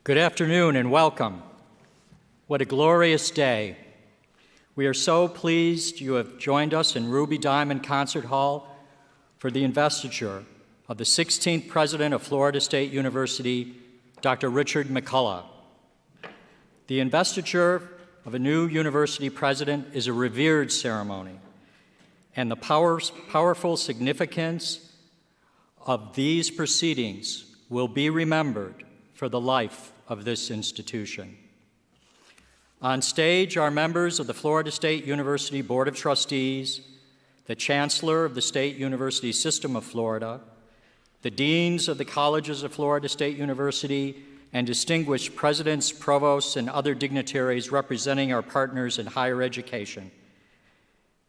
Good afternoon and welcome. What a glorious day. We are so pleased you have joined us in Ruby Diamond Concert Hall for the investiture of the 16th President of Florida State University, Dr. Richard McCullough. The investiture of a new university president is a revered ceremony, and the powerful significance of these proceedings will be remembered for the life of this institution. On stage are members of the Florida State University Board of Trustees, the Chancellor of the State University System of Florida, the Deans of the Colleges of Florida State University, and distinguished presidents, provosts, and other dignitaries representing our partners in higher education.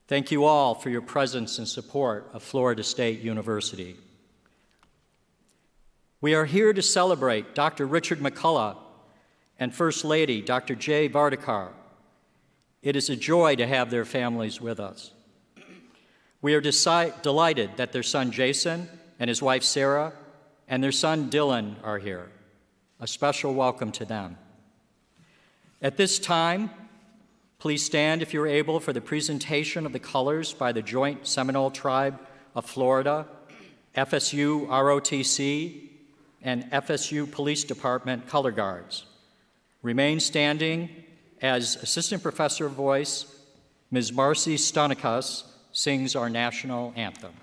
Thank you all for your presence and support of Florida State University. We are here to celebrate Dr. Richard McCullough and First Lady Dr. J. Vardekar. It is a joy to have their families with us. We are delighted that their son Jason and his wife Sarah and their son Dylan are here. A special welcome to them. At this time, please stand if you're able for the presentation of the colors by the Joint Seminole Tribe of Florida, FSU ROTC, and FSU Police Department Color Guards. Remain standing as Assistant Professor of Voice, Ms. Marcy Stonikas, sings our national anthem.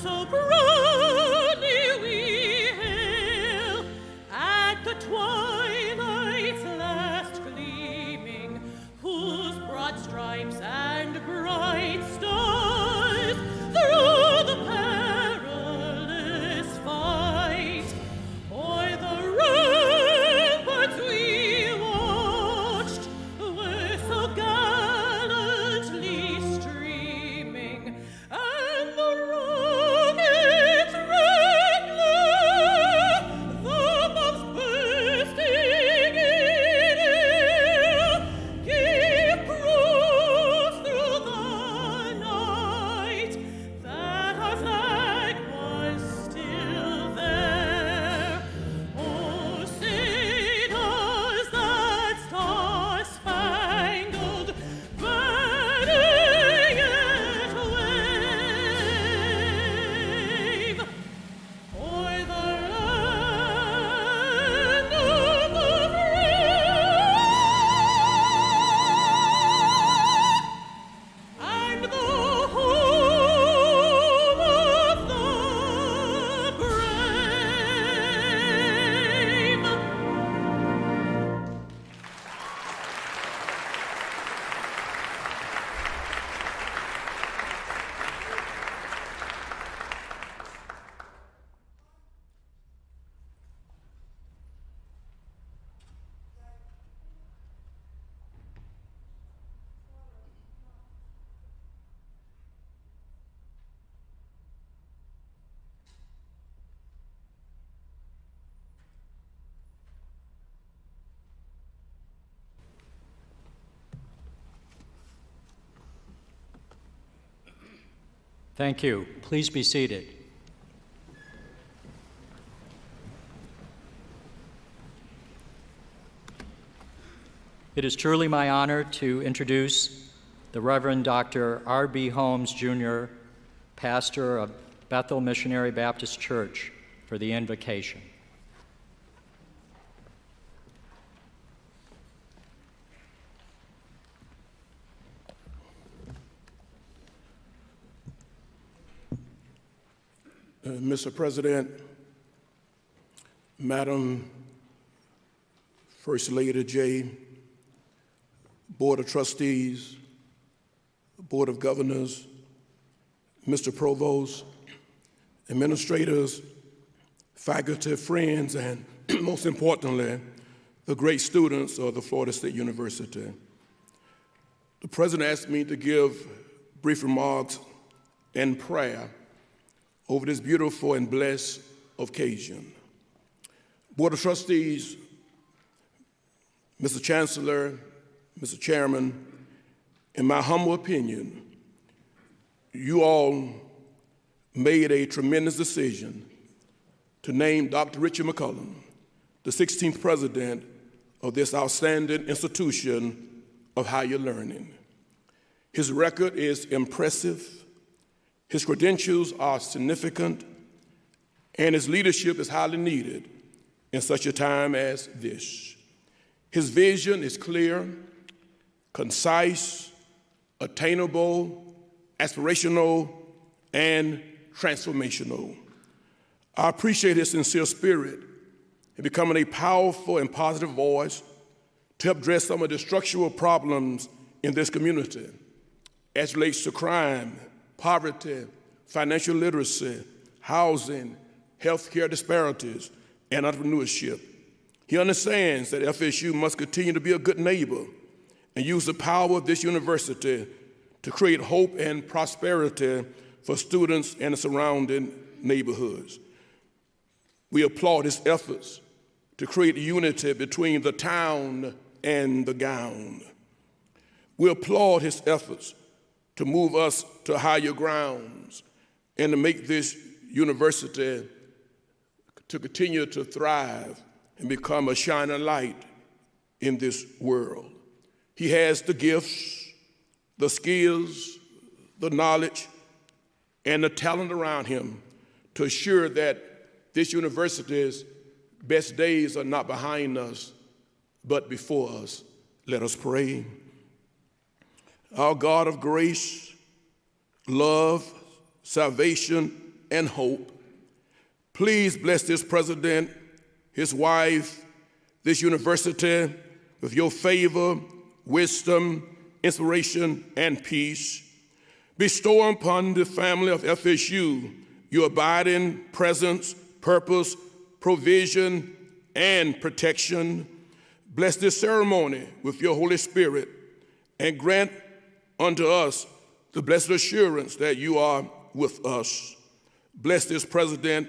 So proudly we hail at the twilight's last gleaming, whose broad stripes and bright stars through the perilous fight o'er the ramparts we watched were so gallantly streaming, and the rocket Thank you. Please be seated. It is truly my honor to introduce the Reverend Dr. R.B. Holmes, Jr., pastor of Bethel Missionary Baptist Church, for the invocation. Mr. President, Madam First Lady J, Board of Trustees, Board of Governors, Mr. Provost, administrators, faculty, friends, and most importantly, the great students of the Florida State University. The President asked me to give brief remarks and prayer over this beautiful and blessed occasion. Board of Trustees, Mr. Chancellor, Mr. Chairman, in my humble opinion, you all made a tremendous decision to name Dr. Richard McCullough the 16th president of this outstanding institution of higher learning. His record is impressive, his credentials are significant, and his leadership is highly needed in such a time as this. His vision is clear, concise, attainable, aspirational, and transformational. I appreciate his sincere spirit in becoming a powerful and positive voice to help address some of the structural problems in this community as it relates to crime, poverty, financial literacy, housing, healthcare disparities, and entrepreneurship. He understands that FSU must continue to be a good neighbor and use the power of this university to create hope and prosperity for students and the surrounding neighborhoods. We applaud his efforts to create unity between the town and the gown. We applaud his efforts to move us to higher grounds and to make this university to continue to thrive and become a shining light in this world. He has the gifts, the skills, the knowledge, and the talent around him to assure that this university's best days are not behind us, but before us. Let us pray. Our God of grace, love, salvation, and hope, please bless this president, his wife, this university with your favor, wisdom, inspiration, and peace. Bestow upon the family of FSU your abiding presence, purpose, provision, and protection. Bless this ceremony with your Holy Spirit and grant unto us the blessed assurance that you are with us. Bless this president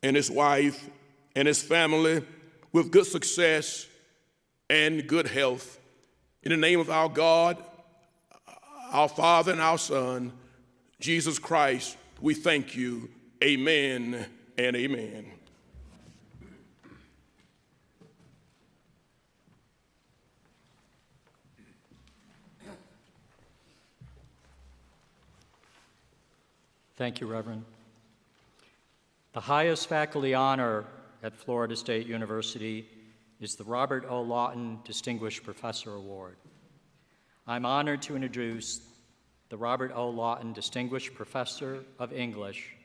and his wife and his family with good success and good health. In the name of our God, our Father and our Son, Jesus Christ, we thank you. Amen and amen. Thank you, Reverend. The highest faculty honor at Florida State University is the Robert O. Lawton Distinguished Professor Award. I'm honored to introduce the Robert O. Lawton Distinguished Professor of English,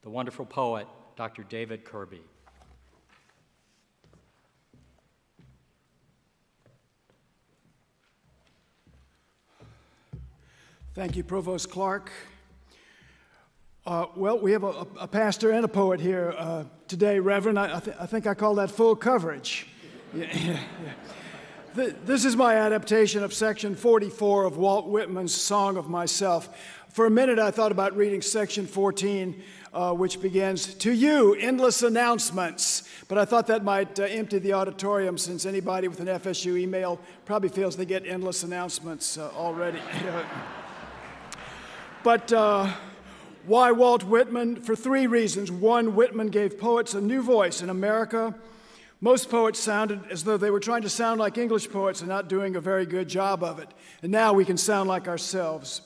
the wonderful poet, Dr. David Kirby. Thank you, Provost Clark. Well, we have a pastor and a poet here today, Reverend. I think I call that full coverage. Yeah. This is my adaptation of section 44 of Walt Whitman's Song of Myself. For a minute, I thought about reading section 14, which begins, "To you, endless announcements." But I thought that might empty the auditorium, since anybody with an FSU email probably feels they get endless announcements already. But Why Walt Whitman? For three reasons. One, Whitman gave poets a new voice in America. Most poets sounded as though they were trying to sound like English poets and not doing a very good job of it. And now we can sound like ourselves.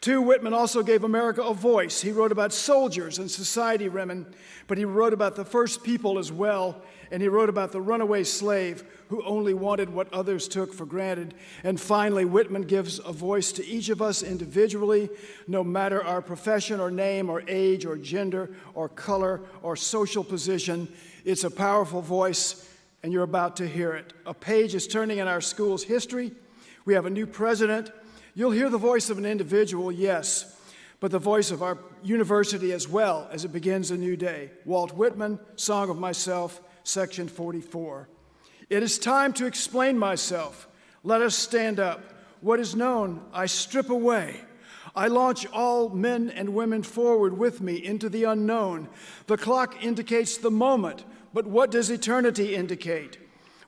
Two, Whitman also gave America a voice. He wrote about soldiers and society women, but he wrote about the first people as well, and he wrote about the runaway slave who only wanted what others took for granted. And finally, Whitman gives a voice to each of us individually, no matter our profession or name or age or gender or color or social position. It's a powerful voice, and you're about to hear it. A page is turning in our school's history. We have a new president. You'll hear the voice of an individual, yes, but the voice of our university as well as it begins a new day. Walt Whitman, Song of Myself, Section 44. It is time to explain myself. Let us stand up. What is known, I strip away. I launch all men and women forward with me into the unknown. The clock indicates the moment, but what does eternity indicate?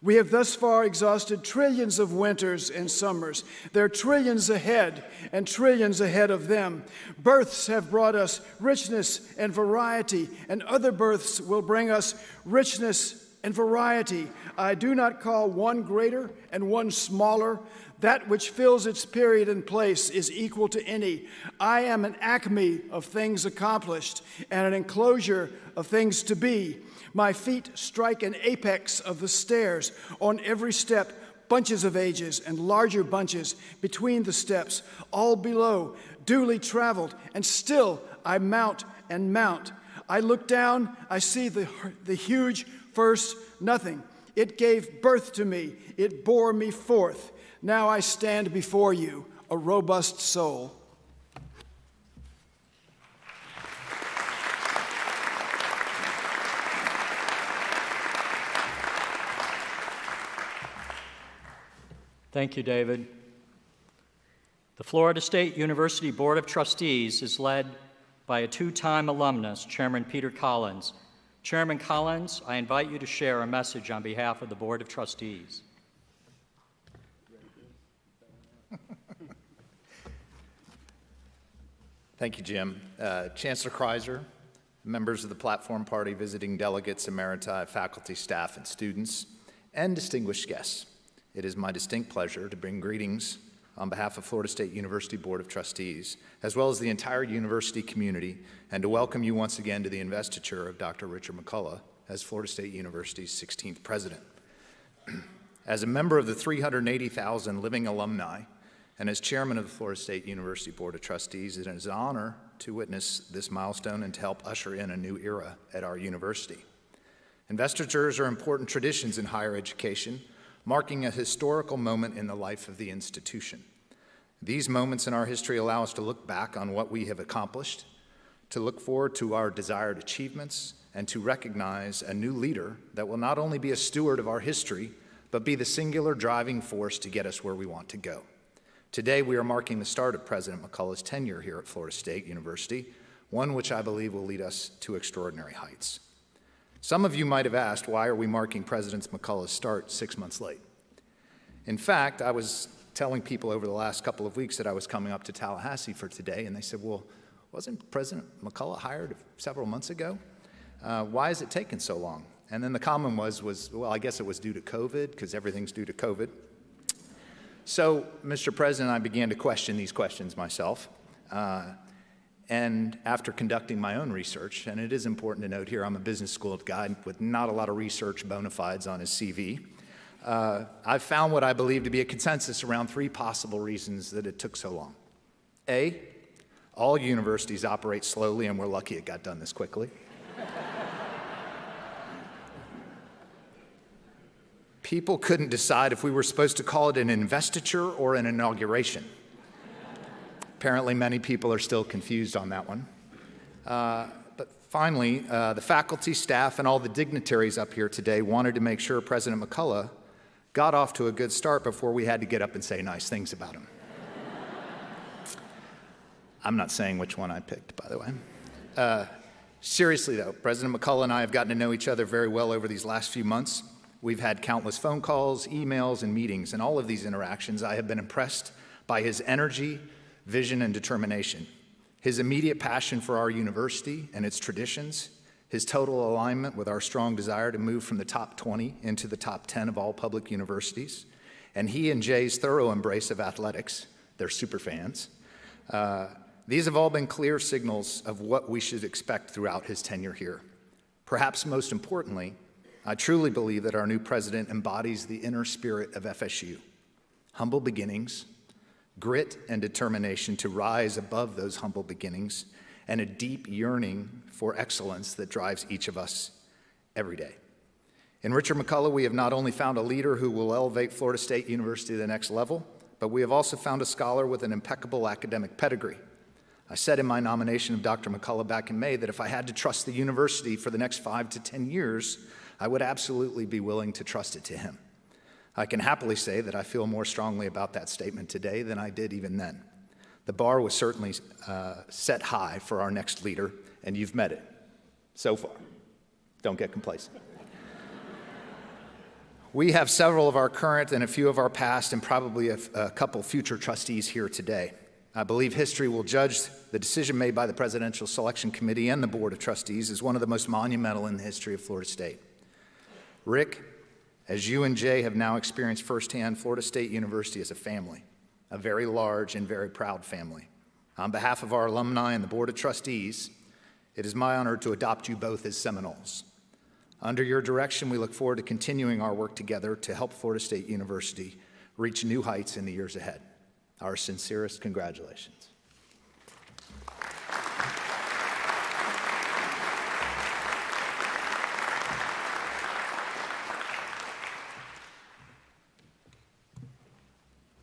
We have thus far exhausted trillions of winters and summers. There are trillions ahead and trillions ahead of them. Births have brought us richness and variety, and other births will bring us richness and variety. I do not call one greater and one smaller. That which fills its period and place is equal to any. I am an acme of things accomplished and an enclosure of things to be. My feet strike an apex of the stairs. On every step, bunches of ages and larger bunches between the steps, all below, duly traveled, and still I mount and mount. I look down, I see the huge first nothing. It gave birth to me, it bore me forth. Now I stand before you, a robust soul. Thank you, David. The Florida State University Board of Trustees is led by a two-time alumnus, Chairman Peter Collins. Chairman Collins, I invite you to share a message on behalf of the Board of Trustees. Thank you, Jim. Chancellor Kreiser, members of the Platform Party, visiting delegates, emeriti, faculty, staff, and students, and distinguished guests. It is my distinct pleasure to bring greetings on behalf of Florida State University Board of Trustees, as well as the entire university community, and to welcome you once again to the investiture of Dr. Richard McCullough as Florida State University's 16th president. As a member of the 380,000 living alumni, and as chairman of the Florida State University Board of Trustees, it is an honor to witness this milestone and to help usher in a new era at our university. Investitures are important traditions in higher education, marking a historical moment in the life of the institution. These moments in our history allow us to look back on what we have accomplished, to look forward to our desired achievements, and to recognize a new leader that will not only be a steward of our history, but be the singular driving force to get us where we want to go. Today, we are marking the start of President McCullough's tenure here at Florida State University, one which I believe will lead us to extraordinary heights. Some of you might have asked, why are we marking President McCullough's start 6 months late? In fact, I was telling people over the last couple of weeks that I was coming up to Tallahassee for today, and they said, well, wasn't President McCullough hired several months ago? Why is it taking so long? And then the comment was, well, I guess it was due to COVID, because everything's due to COVID. So, Mr. President, I began to question these questions myself. And after conducting my own research, and it is important to note here, I'm a business school guy with not a lot of research bona fides on his CV. I've found what I believe to be a consensus around three possible reasons that it took so long. A, all universities operate slowly, and we're lucky it got done this quickly. People couldn't decide if we were supposed to call it an investiture or an inauguration. Apparently, many people are still confused on that one. But finally, the faculty, staff, and all the dignitaries up here today wanted to make sure President McCullough got off to a good start before we had to get up and say nice things about him. I'm not saying which one I picked, by the way. Seriously, though, President McCullough and I have gotten to know each other very well over these last few months. We've had countless phone calls, emails, and meetings. In all of these interactions, I have been impressed by his energy, vision, and determination. His immediate passion for our university and its traditions, his total alignment with our strong desire to move from the top 20 into the top 10 of all public universities, and he and Jay's thorough embrace of athletics, they're super fans, these have all been clear signals of what we should expect throughout his tenure here. Perhaps most importantly, I truly believe that our new president embodies the inner spirit of FSU. Humble beginnings, grit and determination to rise above those humble beginnings, and a deep yearning for excellence that drives each of us every day. In Richard McCullough, we have not only found a leader who will elevate Florida State University to the next level, but we have also found a scholar with an impeccable academic pedigree. I said in my nomination of Dr. McCullough back in May that if I had to trust the university for the next 5 to 10 years, I would absolutely be willing to trust it to him. I can happily say that I feel more strongly about that statement today than I did even then. The bar was certainly set high for our next leader, and you've met it so far. Don't get complacent. We have several of our current and a few of our past and probably a couple future trustees here today. I believe history will judge the decision made by the Presidential Selection Committee and the Board of Trustees as one of the most monumental in the history of Florida State. Rick, as you and Jay have now experienced firsthand, Florida State University is a family, a very large and very proud family. On behalf of our alumni and the Board of Trustees, it is my honor to adopt you both as Seminoles. Under your direction, we look forward to continuing our work together to help Florida State University reach new heights in the years ahead. Our sincerest congratulations.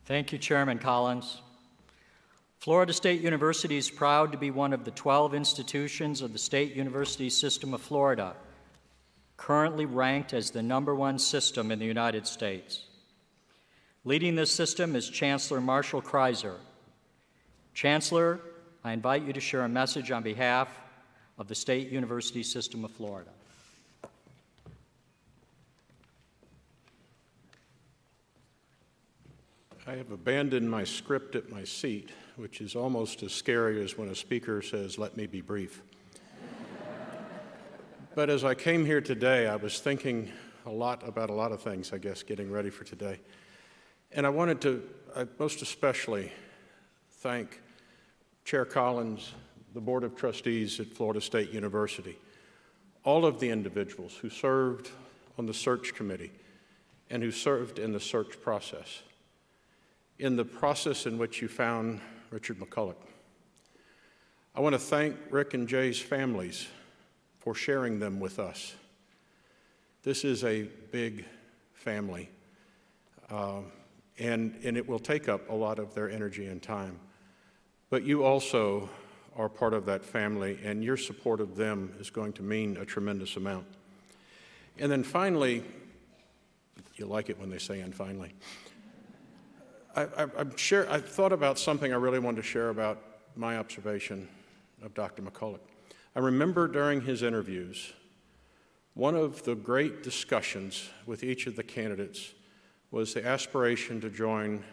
Thank you, Chairman Collins. Florida State University is proud to be one of the 12 institutions of the State University System of Florida, currently ranked as the #1 system in the United States. Leading this system is Chancellor Marshall Kreiser. Chancellor, I invite you to share a message on behalf of the State University System of Florida. I have abandoned my script at my seat, which is almost as scary as when a speaker says, "Let me be brief." But as I came here today, I was thinking a lot about a lot of things, I guess, getting ready for today. And I wanted to most especially thank Chair Collins, the Board of Trustees at Florida State University, all of the individuals who served on the search committee and who served in the search process, in the process in which you found Richard McCullough. I want to thank Rick and Jay's families for sharing them with us. This is a big family, and it will take up a lot of their energy and time. But you also are part of that family, and your support of them is going to mean a tremendous amount. And then finally, you like it when they say "and finally," I thought about something I really wanted to share about my observation of Dr. McCullough. I remember during his interviews, one of the great discussions with each of the candidates was the aspiration to join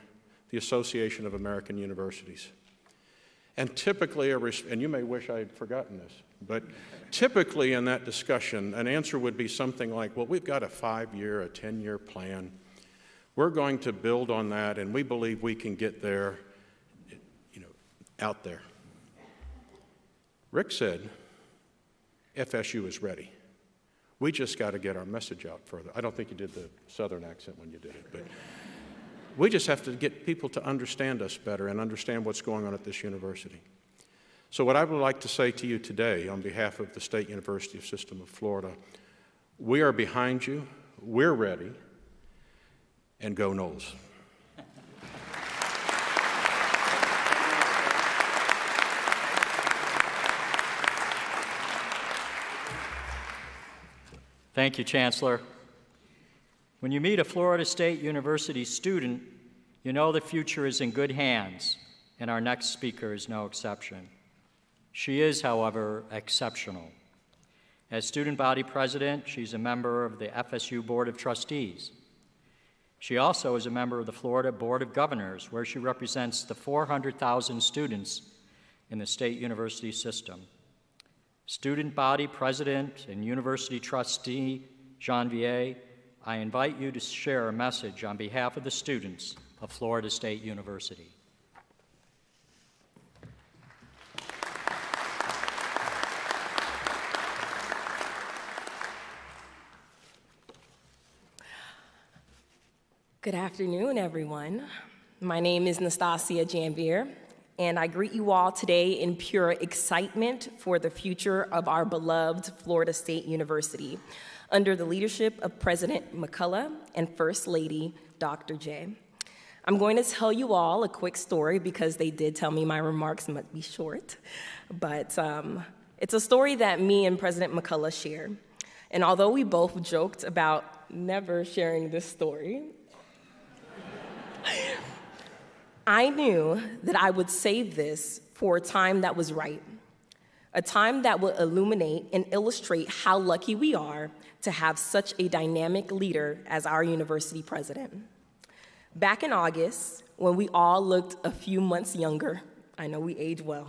the Association of American Universities. And typically, and you may wish I had forgotten this, but typically in that discussion, an answer would be something like, well, we've got a 5-year, a 10-year plan. We're going to build on that, and we believe we can get there, out there. Rick said, FSU is ready. We just got to get our message out further. I don't think you did the Southern accent when you did it, but we just have to get people to understand us better and understand what's going on at this university. So what I would like to say to you today on behalf of the State University System of Florida, we are behind you, we're ready, and go Noles. Thank you, Chancellor. When you meet a Florida State University student, you know the future is in good hands, and our next speaker is no exception. She is, however, exceptional. As student body president, she's a member of the FSU Board of Trustees. She also is a member of the Florida Board of Governors, where she represents the 400,000 students in the state university system. Student body president and university trustee Janvier, I invite you to share a message on behalf of the students of Florida State University. Good afternoon, everyone. My name is Nastasia Janvier, and I greet you all today in pure excitement for the future of our beloved Florida State University, under the leadership of President McCullough and First Lady Dr. J. I'm going to tell you all a quick story because they did tell me my remarks might be short, but it's a story that me and President McCullough share. And although we both joked about never sharing this story, I knew that I would save this for a time that was right, a time that would illuminate and illustrate how lucky we are to have such a dynamic leader as our university president. Back in August, when we all looked a few months younger, I know we age well,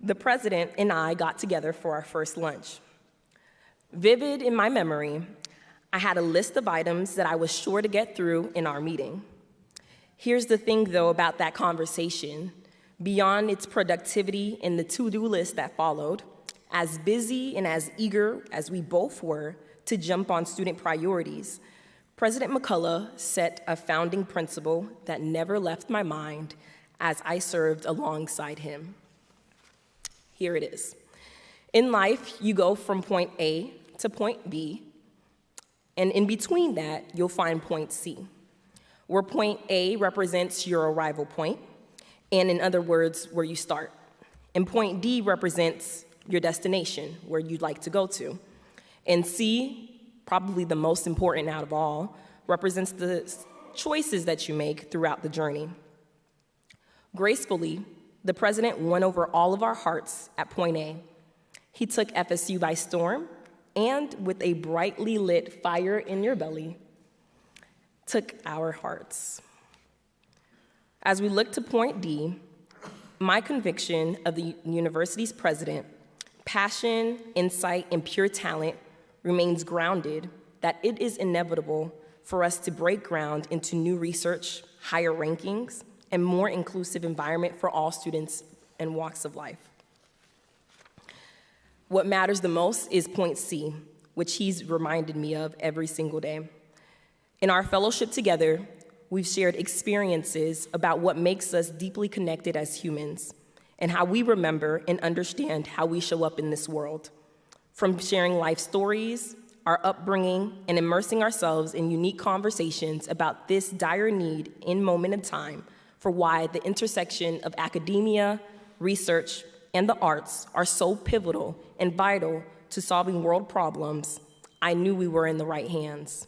the president and I got together for our first lunch. Vivid in my memory, I had a list of items that I was sure to get through in our meeting. Here's the thing, though, about that conversation. Beyond its productivity and the to-do list that followed, as busy and as eager as we both were to jump on student priorities, President McCullough set a founding principle that never left my mind as I served alongside him. Here it is. In life, you go from point A to point B, and in between that, you'll find point C, where point A represents your arrival point, and in other words, where you start. And point D represents your destination, where you'd like to go to. And C, probably the most important out of all, represents the choices that you make throughout the journey. Gracefully, the president won over all of our hearts at point A. He took FSU by storm, and with a brightly lit fire in your belly, took our hearts. As we look to point D, my conviction of the university's president, passion, insight, and pure talent remains grounded that it is inevitable for us to break ground into new research, higher rankings, and more inclusive environment for all students and walks of life. What matters the most is point C, which he's reminded me of every single day. In our fellowship together, we've shared experiences about what makes us deeply connected as humans and how we remember and understand how we show up in this world. From sharing life stories, our upbringing, and immersing ourselves in unique conversations about this dire need in moment of time for why the intersection of academia, research, and the arts are so pivotal and vital to solving world problems, I knew we were in the right hands.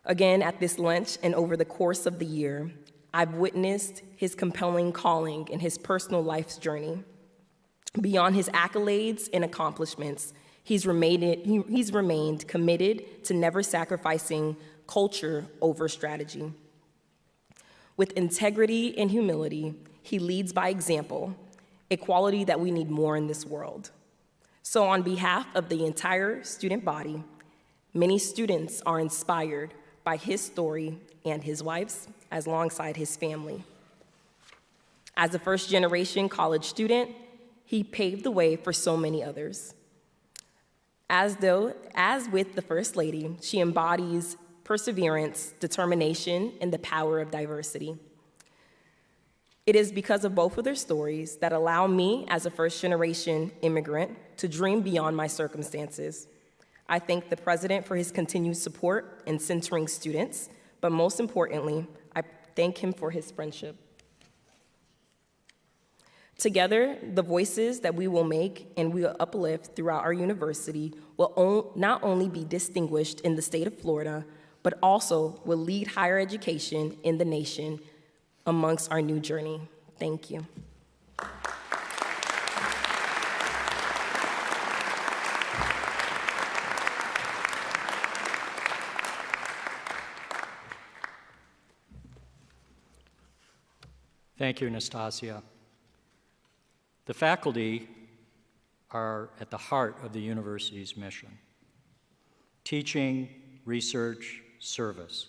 Again, at this lunch and over the course of the year, I've witnessed his compelling calling in his personal life's journey. Beyond his accolades and accomplishments, he's remained committed to never sacrificing culture over strategy. With integrity and humility, he leads by example, a quality that we need more in this world. So on behalf of the entire student body, many students are inspired by his story and his wife's, as alongside his family. As a first-generation college student, he paved the way for so many others. As with the First Lady, she embodies perseverance, determination, and the power of diversity. It is because of both of their stories that allow me, as a first-generation immigrant, to dream beyond my circumstances. I thank the president for his continued support in centering students, but most importantly, I thank him for his friendship. Together, the voices that we will make and we will uplift throughout our university will not only be distinguished in the state of Florida, but also will lead higher education in the nation amongst our new journey. Thank you. Thank you, Nastasia. The faculty are at the heart of the university's mission: teaching, research, service.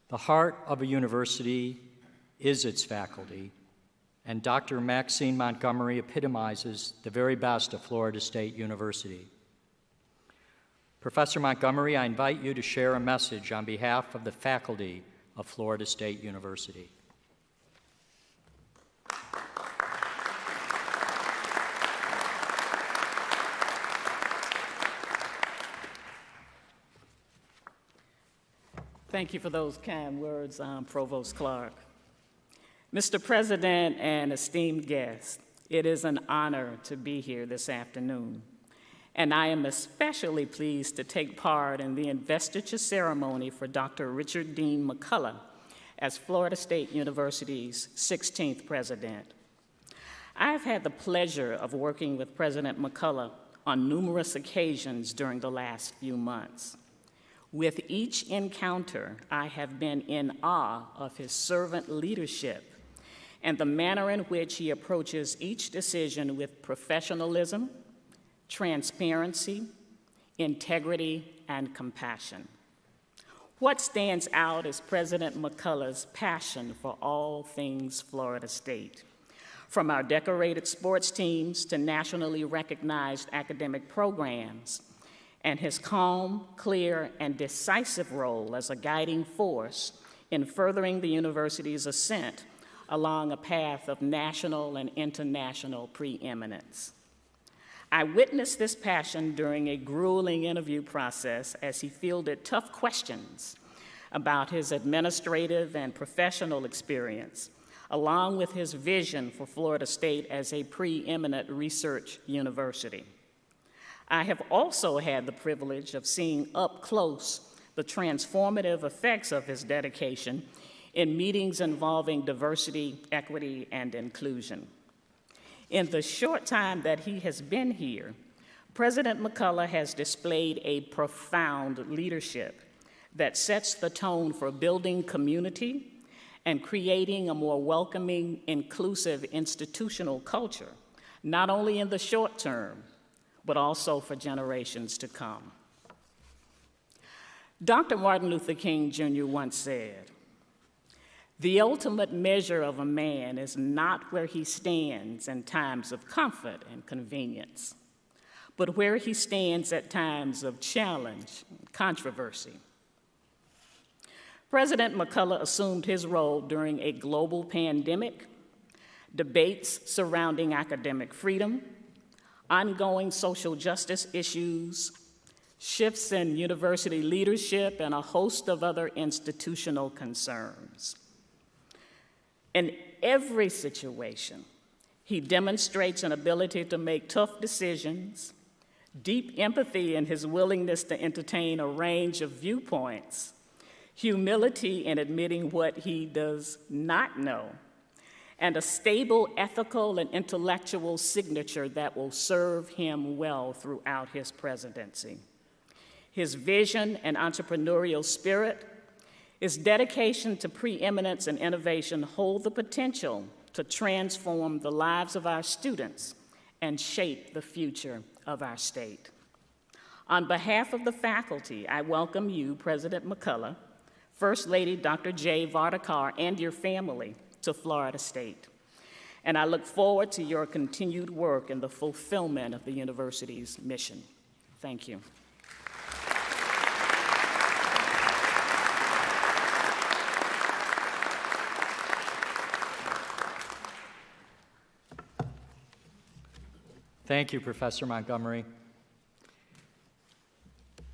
The heart of a university is its faculty, and Dr. Maxine Montgomery epitomizes the very best of Florida State University. Professor Montgomery, I invite you to share a message on behalf of the faculty of Florida State University. Thank you for those kind words, Provost Clark. Mr. President and esteemed guests, it is an honor to be here this afternoon, and I am especially pleased to take part in the investiture ceremony for Dr. Richard Dean McCullough as Florida State University's 16th president. I've had the pleasure of working with President McCullough on numerous occasions during the last few months. With each encounter, I have been in awe of his servant leadership and the manner in which he approaches each decision with professionalism, transparency, integrity, and compassion. What stands out is President McCullough's passion for all things Florida State, from our decorated sports teams to nationally recognized academic programs, and his calm, clear, and decisive role as a guiding force in furthering the university's ascent along a path of national and international preeminence. I witnessed this passion during a grueling interview process as he fielded tough questions about his administrative and professional experience, along with his vision for Florida State as a preeminent research university. I have also had the privilege of seeing up close the transformative effects of his dedication in meetings involving diversity, equity, and inclusion. In the short time that he has been here, President McCullough has displayed a profound leadership that sets the tone for building community and creating a more welcoming, inclusive institutional culture, not only in the short term, but also for generations to come. Dr. Martin Luther King Jr. once said, "The ultimate measure of a man is not where he stands in times of comfort and convenience, but where he stands at times of challenge and controversy." President McCullough assumed his role during a global pandemic, debates surrounding academic freedom, ongoing social justice issues, shifts in university leadership, and a host of other institutional concerns. In every situation, he demonstrates an ability to make tough decisions, deep empathy in his willingness to entertain a range of viewpoints, humility in admitting what he does not know, and a stable ethical and intellectual signature that will serve him well throughout his presidency. His vision and entrepreneurial spirit, his dedication to preeminence and innovation hold the potential to transform the lives of our students and shape the future of our state. On behalf of the faculty, I welcome you, President McCullough, First Lady Dr. J. Vardacar, and your family to Florida State. And I look forward to your continued work in the fulfillment of the university's mission. Thank you. Thank you, Professor Montgomery.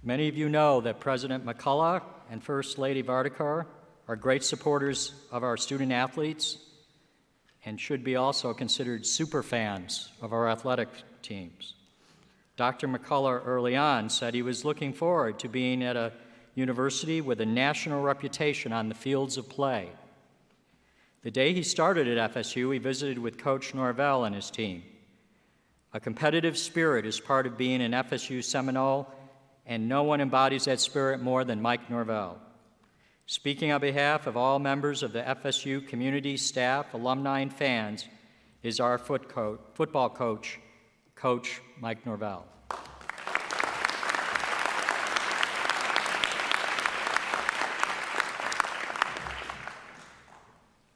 Many of you know that President McCullough and First Lady Vardacar are great supporters of our student athletes and should be also considered super fans of our athletic teams. Dr. McCullough early on said he was looking forward to being at a university with a national reputation on the fields of play. The day he started at FSU, he visited with Coach Norvell and his team. A competitive spirit is part of being an FSU Seminole, and no one embodies that spirit more than Mike Norvell. Speaking on behalf of all members of the FSU community, staff, alumni, and fans, is our football coach, Coach Mike Norvell.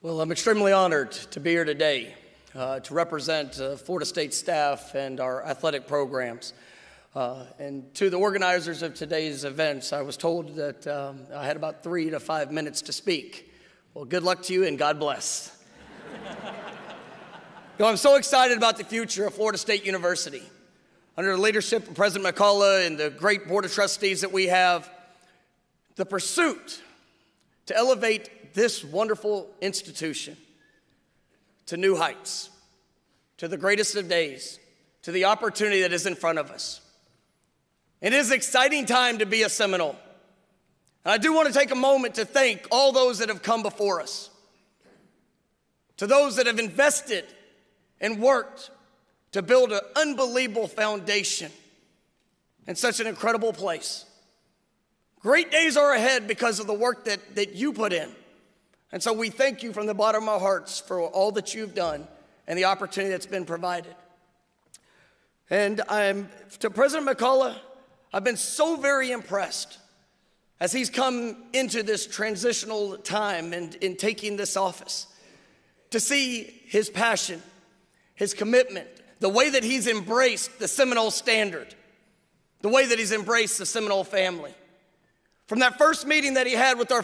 Well, I'm extremely honored to be here today to represent Florida State staff and our athletic programs. And to the organizers of today's events, I was told that I had about 3 to 5 minutes to speak. Well, good luck to you and God bless. I'm so excited about the future of Florida State University. Under the leadership of President McCullough and the great board of trustees that we have, the pursuit to elevate this wonderful institution to new heights, to the greatest of days, to the opportunity that is in front of us. It is an exciting time to be a Seminole. And I do want to take a moment to thank all those that have come before us, to those that have invested and worked to build an unbelievable foundation in such an incredible place. Great days are ahead because of the work that you put in. And so we thank you from the bottom of our hearts for all that you've done and the opportunity that's been provided. And to President McCullough, I've been so very impressed as he's come into this transitional time and in taking this office, to see his passion, his commitment, the way that he's embraced the Seminole standard, the way that he's embraced the Seminole family. From that first meeting that he had with our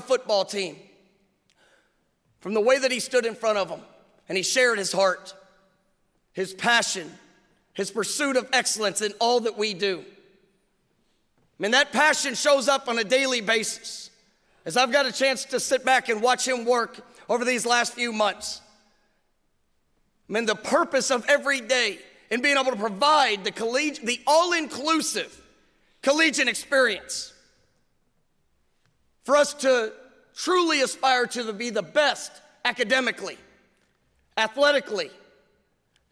football team, from the way that he stood in front of them and he shared his heart, his passion, his pursuit of excellence in all that we do. I mean, that passion shows up on a daily basis. As I've got a chance to sit back and watch him work over these last few months, I mean, the purpose of every day in being able to provide the all-inclusive collegiate experience for us to truly aspire to be the best academically, athletically,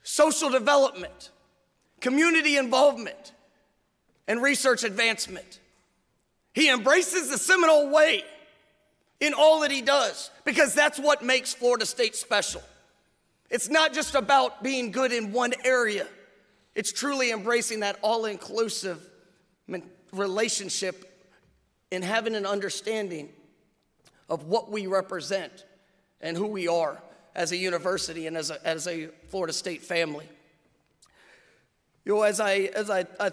social development, community involvement, and research advancement. He embraces the Seminole way in all that he does because that's what makes Florida State special. It's not just about being good in one area. It's truly embracing that all-inclusive relationship and having an understanding of what we represent and who we are as a university and as a Florida State family. You know, as I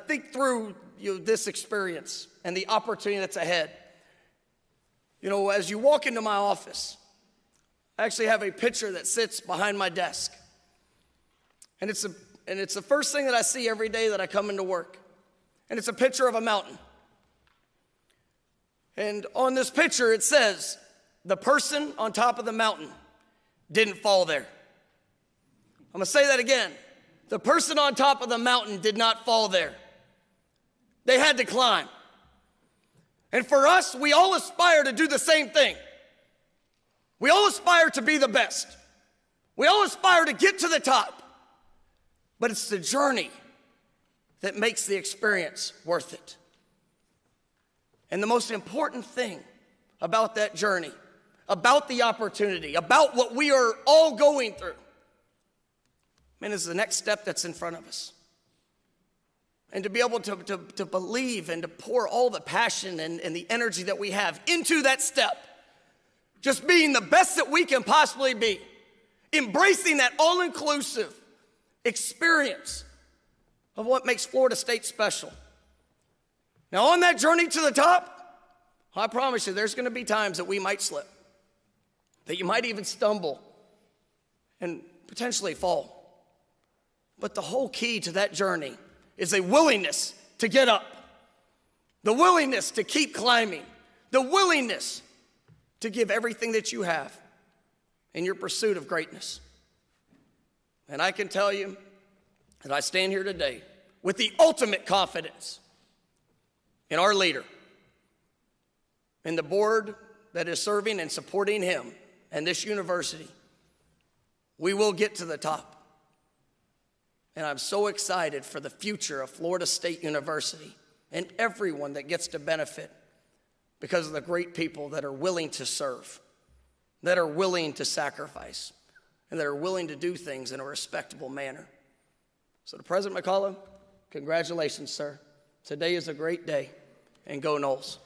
think through this experience and the opportunity that's ahead, you know, as you walk into my office, I actually have a picture that sits behind my desk. And it's the first thing that I see every day that I come into work. And it's a picture of a mountain. And on this picture it says, the person on top of the mountain didn't fall there. I'm gonna say that again. The person on top of the mountain did not fall there. They had to climb. And for us, we all aspire to do the same thing. We all aspire to be the best. We all aspire to get to the top. But it's the journey that makes the experience worth it. And the most important thing about that journey, about the opportunity, about what we are all going through, man, is the next step that's in front of us. And to be able to believe and to pour all the passion and the energy that we have into that step, just being the best that we can possibly be, embracing that all-inclusive experience of what makes Florida State special. Now, on that journey to the top, I promise you there's going to be times that we might slip, that you might even stumble and potentially fall. But the whole key to that journey is a willingness to get up, the willingness to keep climbing, the willingness to give everything that you have in your pursuit of greatness. And I can tell you that I stand here today with the ultimate confidence in our leader, in the board that is serving and supporting him and this university. We will get to the top. And I'm so excited for the future of Florida State University and everyone that gets to benefit because of the great people that are willing to serve, that are willing to sacrifice, and that are willing to do things in a respectable manner. So to President McCullough, congratulations, sir. Today is a great day, and go Noles.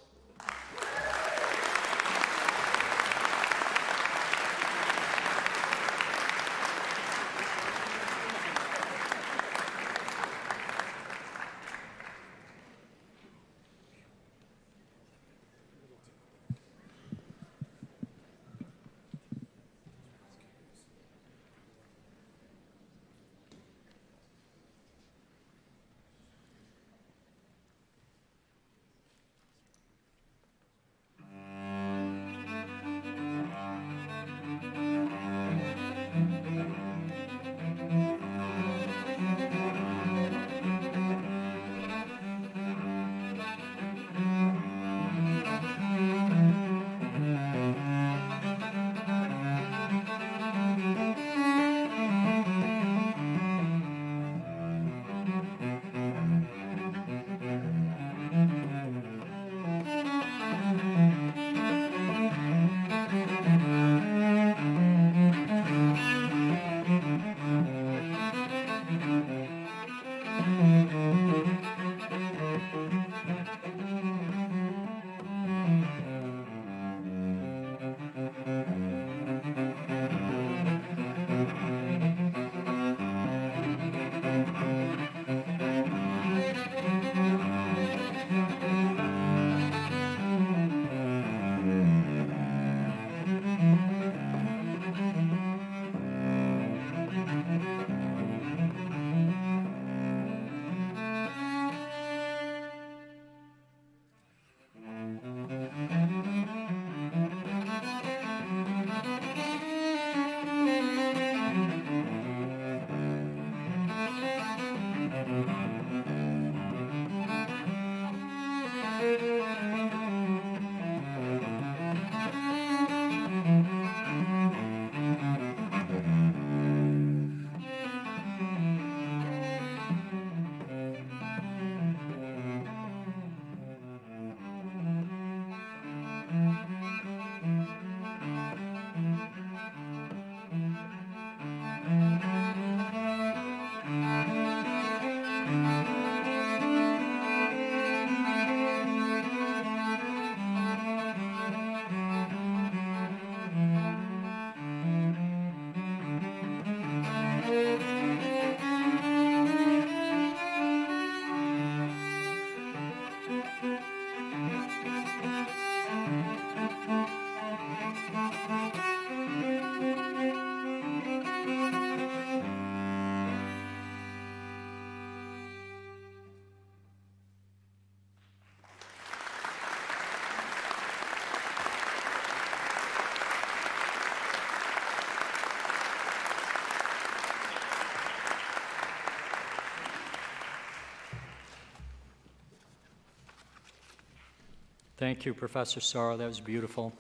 Thank you, Professor Sorrow. That was beautiful.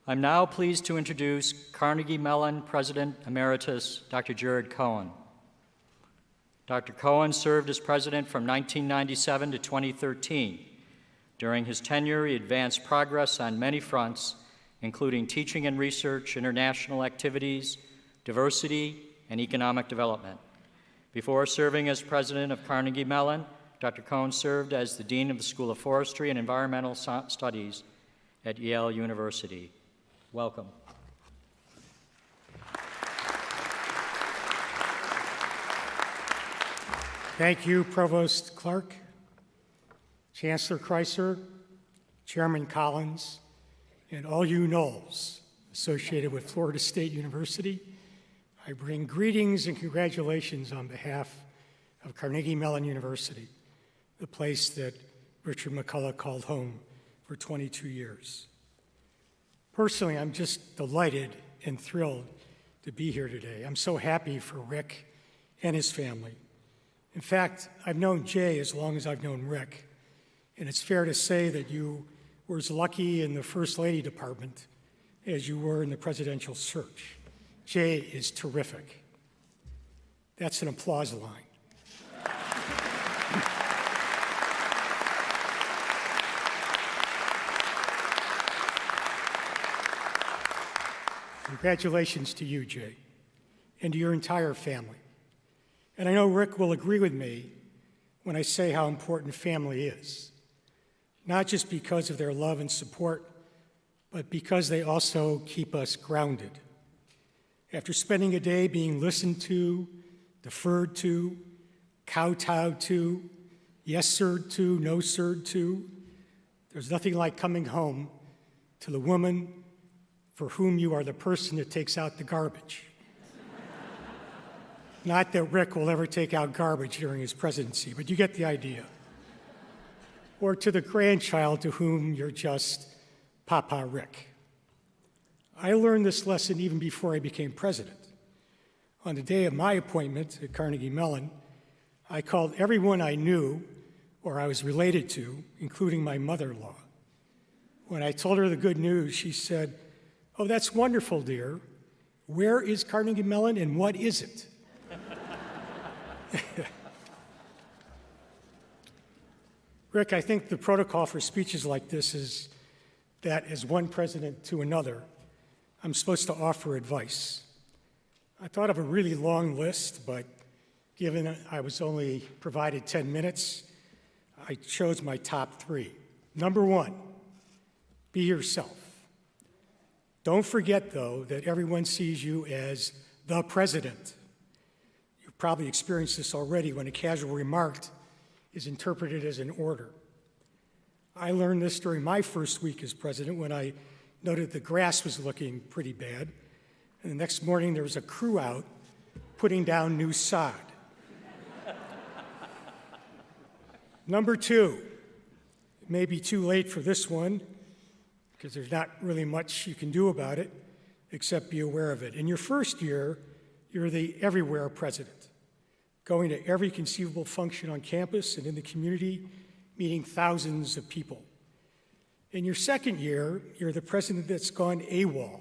I'm now pleased to introduce Carnegie Mellon President Emeritus, Dr. Jared Cohen. Dr. Cohen served as president from 1997 to 2013. During his tenure, he advanced progress on many fronts, including teaching and research, international activities, diversity, and economic development. Before serving as president of Carnegie Mellon, Dr. Cohen served as the dean of the School of Forestry and Environmental Studies at Yale University. Welcome. Thank you, Provost Clark, Chancellor Kreiser, Chairman Collins, and all you Noles associated with Florida State University. I bring greetings and congratulations on behalf of Carnegie Mellon University, the place that Richard McCullough called home for 22 years. Personally, I'm just delighted and thrilled to be here today. I'm so happy for Rick and his family. In fact, I've known Jay as long as I've known Rick, and it's fair to say that you were as lucky in the First Lady department as you were in the presidential search. Jay is terrific. That's an applause line. Congratulations to you, Jay, and to your entire family. And I know Rick will agree with me when I say how important family is, not just because of their love and support, but because they also keep us grounded. After spending a day being listened to, deferred to, kowtowed to, yes sir'd to, no sir'd to, there's nothing like coming home to the woman for whom you are the person that takes out the garbage. Not that Rick will ever take out garbage during his presidency, but you get the idea. Or to the grandchild to whom you're just Papa Rick. I learned this lesson even before I became president. On the day of my appointment at Carnegie Mellon, I called everyone I knew or I was related to, including my mother-in-law. When I told her the good news, she said, "Oh, that's wonderful, dear. Where is Carnegie Mellon and what is it?" Rick, I think the protocol for speeches like this is that as one president to another, I'm supposed to offer advice. I thought of a really long list, but given I was only provided 10 minutes, I chose my top 3. Number 1, be yourself. Don't forget, though, that everyone sees you as the president. You've probably experienced this already when a casual remark is interpreted as an order. I learned this during my first week as president when I noted the grass was looking pretty bad, and the next morning there was a crew out putting down new sod. Number 2, it may be too late for this one because there's not really much you can do about it except be aware of it. In your first year, you're the everywhere president, going to every conceivable function on campus and in the community, meeting thousands of people. In your second year, you're the president that's gone AWOL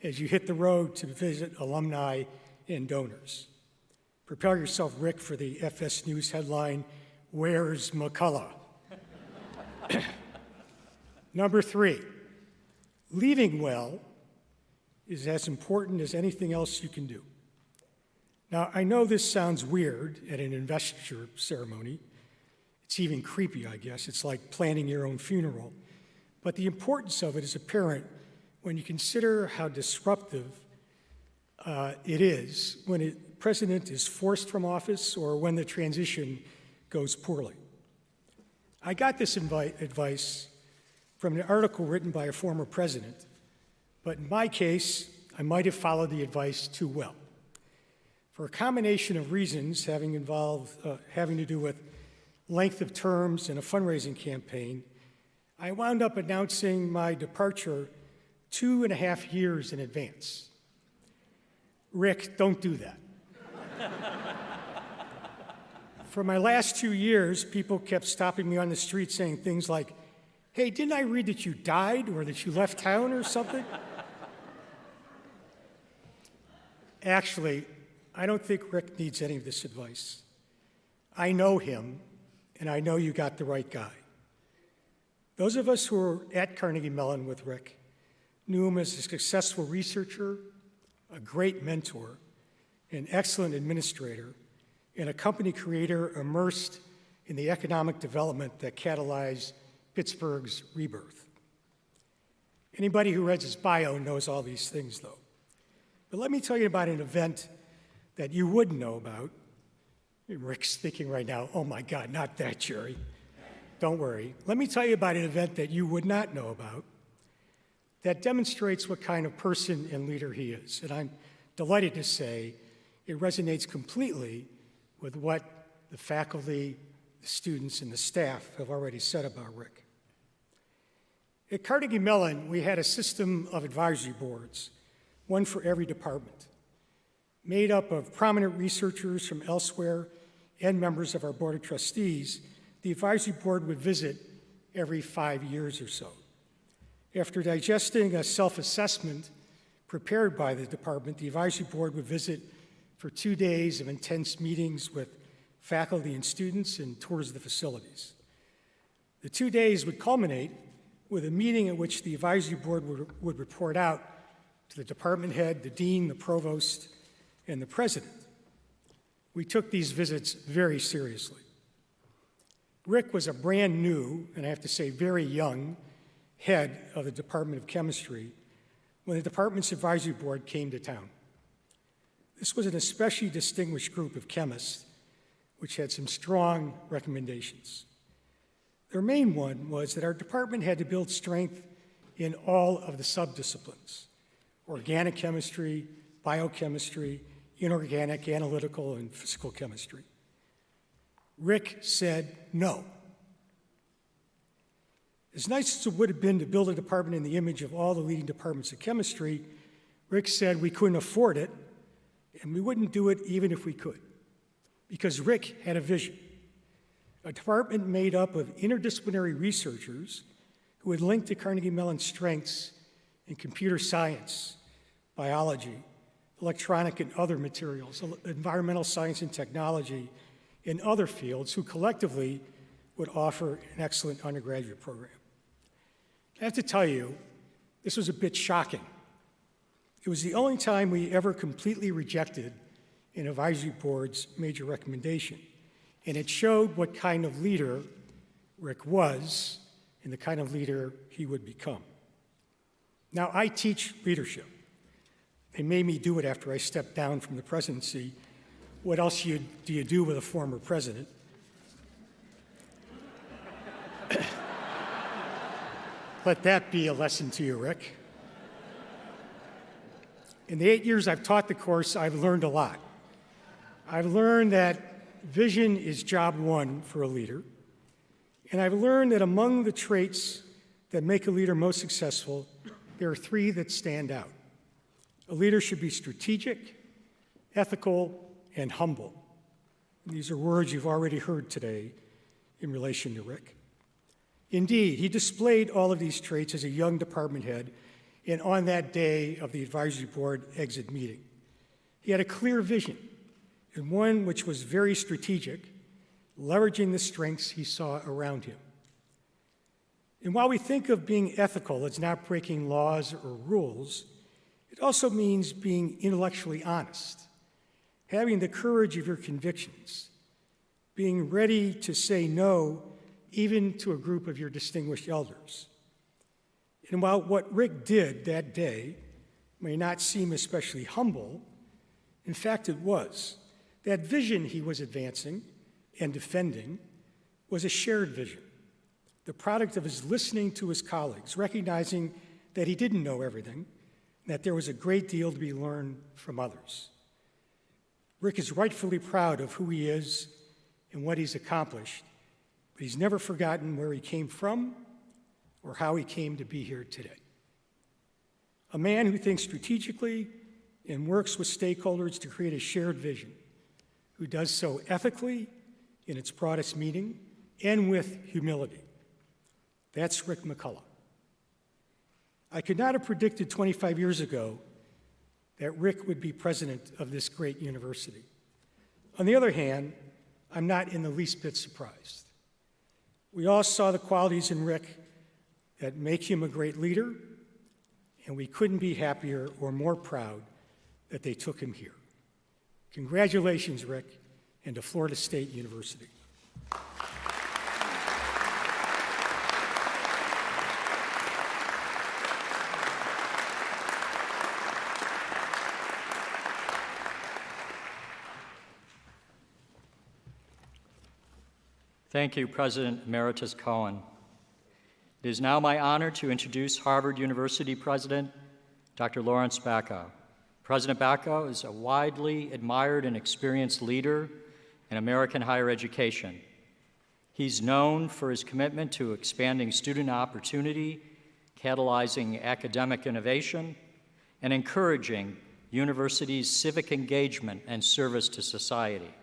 as you hit the road to visit alumni and donors. Prepare yourself, Rick, for the FS News headline, "Where's McCullough?" Number 3, leaving well is as important as anything else you can do. Now, I know this sounds weird at an investiture ceremony. It's even creepy, I guess. It's like planning your own funeral. But the importance of it is apparent when you consider how disruptive it is when a president is forced from office or when the transition goes poorly. I got this advice from an article written by a former president, but in my case, I might have followed the advice too well. For a combination of reasons having to do with length of terms and a fundraising campaign, I wound up announcing my departure 2.5 years in advance. Rick, don't do that. For my last 2 years, people kept stopping me on the street saying things like, "Hey, didn't I read that you died or that you left town or something?" Actually, I don't think Rick needs any of this advice. I know him, and I know you got the right guy. Those of us who were at Carnegie Mellon with Rick knew him as a successful researcher, a great mentor, an excellent administrator, and a company creator immersed in the economic development that catalyzed Pittsburgh's rebirth. Anybody who reads his bio knows all these things, though. But let me tell you about an event that you wouldn't know about. Rick's thinking right now, "Oh my God, not that, Jerry." Don't worry. Let me tell you about an event that you would not know about that demonstrates what kind of person and leader he is. And I'm delighted to say it resonates completely with what the faculty, the students, and the staff have already said about Rick. At Carnegie Mellon, we had a system of advisory boards, one for every department, made up of prominent researchers from elsewhere and members of our Board of Trustees. The advisory board would visit every 5 years or so. After digesting a self-assessment prepared by the department, the advisory board would visit for 2 days of intense meetings with faculty and students and tours of the facilities. The 2 days would culminate with a meeting at which the advisory board would report out to the department head, the dean, the provost, and the president. We took these visits very seriously. Rick was a brand new, and I have to say very young, head of the Department of Chemistry when the department's advisory board came to town. This was an especially distinguished group of chemists which had some strong recommendations. Their main one was that our department had to build strength in all of the subdisciplines: organic chemistry, biochemistry, inorganic, analytical, and physical chemistry. Rick said no. As nice as it would have been to build a department in the image of all the leading departments of chemistry, Rick said we couldn't afford it, and we wouldn't do it even if we could, because Rick had a vision. A department made up of interdisciplinary researchers who would link to Carnegie Mellon's strengths in computer science, biology, electronic and other materials, environmental science and technology, and other fields, who collectively would offer an excellent undergraduate program. I have to tell you, this was a bit shocking. It was the only time we ever completely rejected an advisory board's major recommendation, and it showed what kind of leader Rick was and the kind of leader he would become. Now, I teach leadership. They made me do it after I stepped down from the presidency. What else do you do with a former president? Let that be a lesson to you, Rick. In the 8 years I've taught the course, I've learned a lot. I've learned that vision is job one for a leader, and I've learned that among the traits that make a leader most successful, there are three that stand out. A leader should be strategic, ethical, and humble. And these are words you've already heard today in relation to Rick. Indeed, he displayed all of these traits as a young department head and on that day of the advisory board exit meeting. He had a clear vision, and one which was very strategic, leveraging the strengths he saw around him. And while we think of being ethical as not breaking laws or rules, it also means being intellectually honest, having the courage of your convictions, being ready to say no even to a group of your distinguished elders. And while what Rick did that day may not seem especially humble, in fact it was. That vision he was advancing and defending was a shared vision, the product of his listening to his colleagues, recognizing that he didn't know everything, and that there was a great deal to be learned from others. Rick is rightfully proud of who he is and what he's accomplished, but he's never forgotten where he came from or how he came to be here today. A man who thinks strategically and works with stakeholders to create a shared vision, who does so ethically in its broadest meaning and with humility. That's Rick McCullough. I could not have predicted 25 years ago that Rick would be president of this great university. On the other hand, I'm not in the least bit surprised. We all saw the qualities in Rick that make him a great leader, and we couldn't be happier or more proud that they took him here. Congratulations, Rick, and to Florida State University. Thank you, President Emeritus Cohen. It is now my honor to introduce Harvard University President, Dr. Lawrence Bacow. President Bacow is a widely admired and experienced leader in American higher education. He's known for his commitment to expanding student opportunity, catalyzing academic innovation, and encouraging universities' civic engagement and service to society.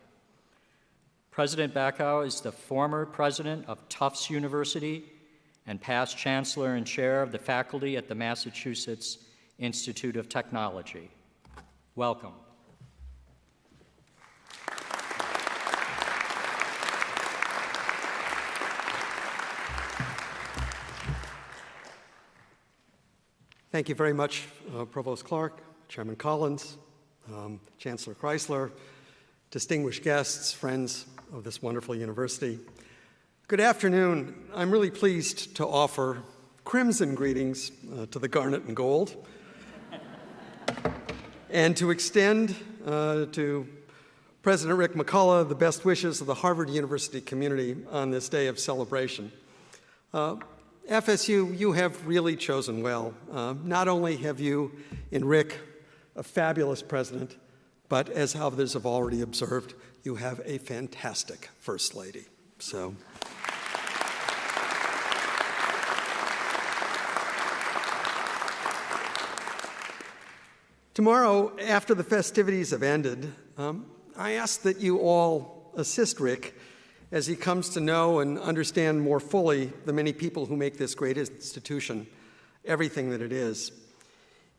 President Bacow is the former president of Tufts University and past chancellor and chair of the faculty at the Massachusetts Institute of Technology. Welcome. Thank you very much, Provost Clark, Chairman Collins, Chancellor Chrysler, distinguished guests, friends of this wonderful university. Good afternoon. I'm really pleased to offer crimson greetings to the garnet and gold and to extend to President Rick McCullough the best wishes of the Harvard University community on this day of celebration. FSU, you have really chosen well. Not only have you, in Rick, a fabulous president, but as others have already observed, you have a fantastic First Lady. So. Tomorrow, after the festivities have ended, I ask that you all assist Rick as he comes to know and understand more fully the many people who make this great institution everything that it is.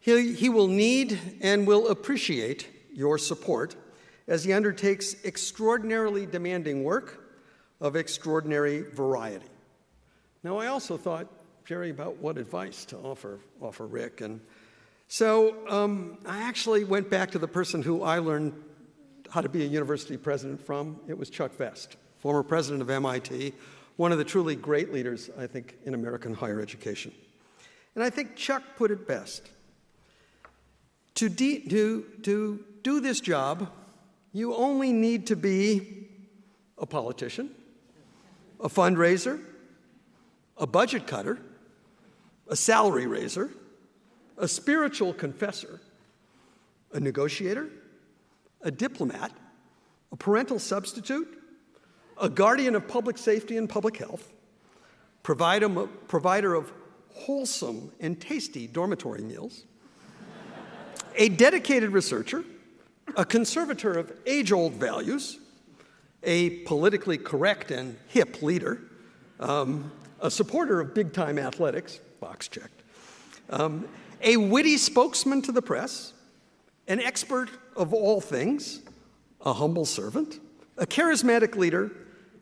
He will need and will appreciate your support as he undertakes extraordinarily demanding work of extraordinary variety. Now, I also thought, Jerry, about what advice to offer Rick. And so I actually went back to the person who I learned how to be a university president from. It was Chuck Vest, former president of MIT, one of the truly great leaders, I think, in American higher education. And I think Chuck put it best. To do this job, you only need to be a politician, a fundraiser, a budget cutter, a salary raiser, a spiritual confessor, a negotiator, a diplomat, a parental substitute, a guardian of public safety and public health, provider of wholesome and tasty dormitory meals, a dedicated researcher, a conservator of age-old values, a politically correct and hip leader, a supporter of big-time athletics, box checked, a witty spokesman to the press, an expert of all things, a humble servant, a charismatic leader,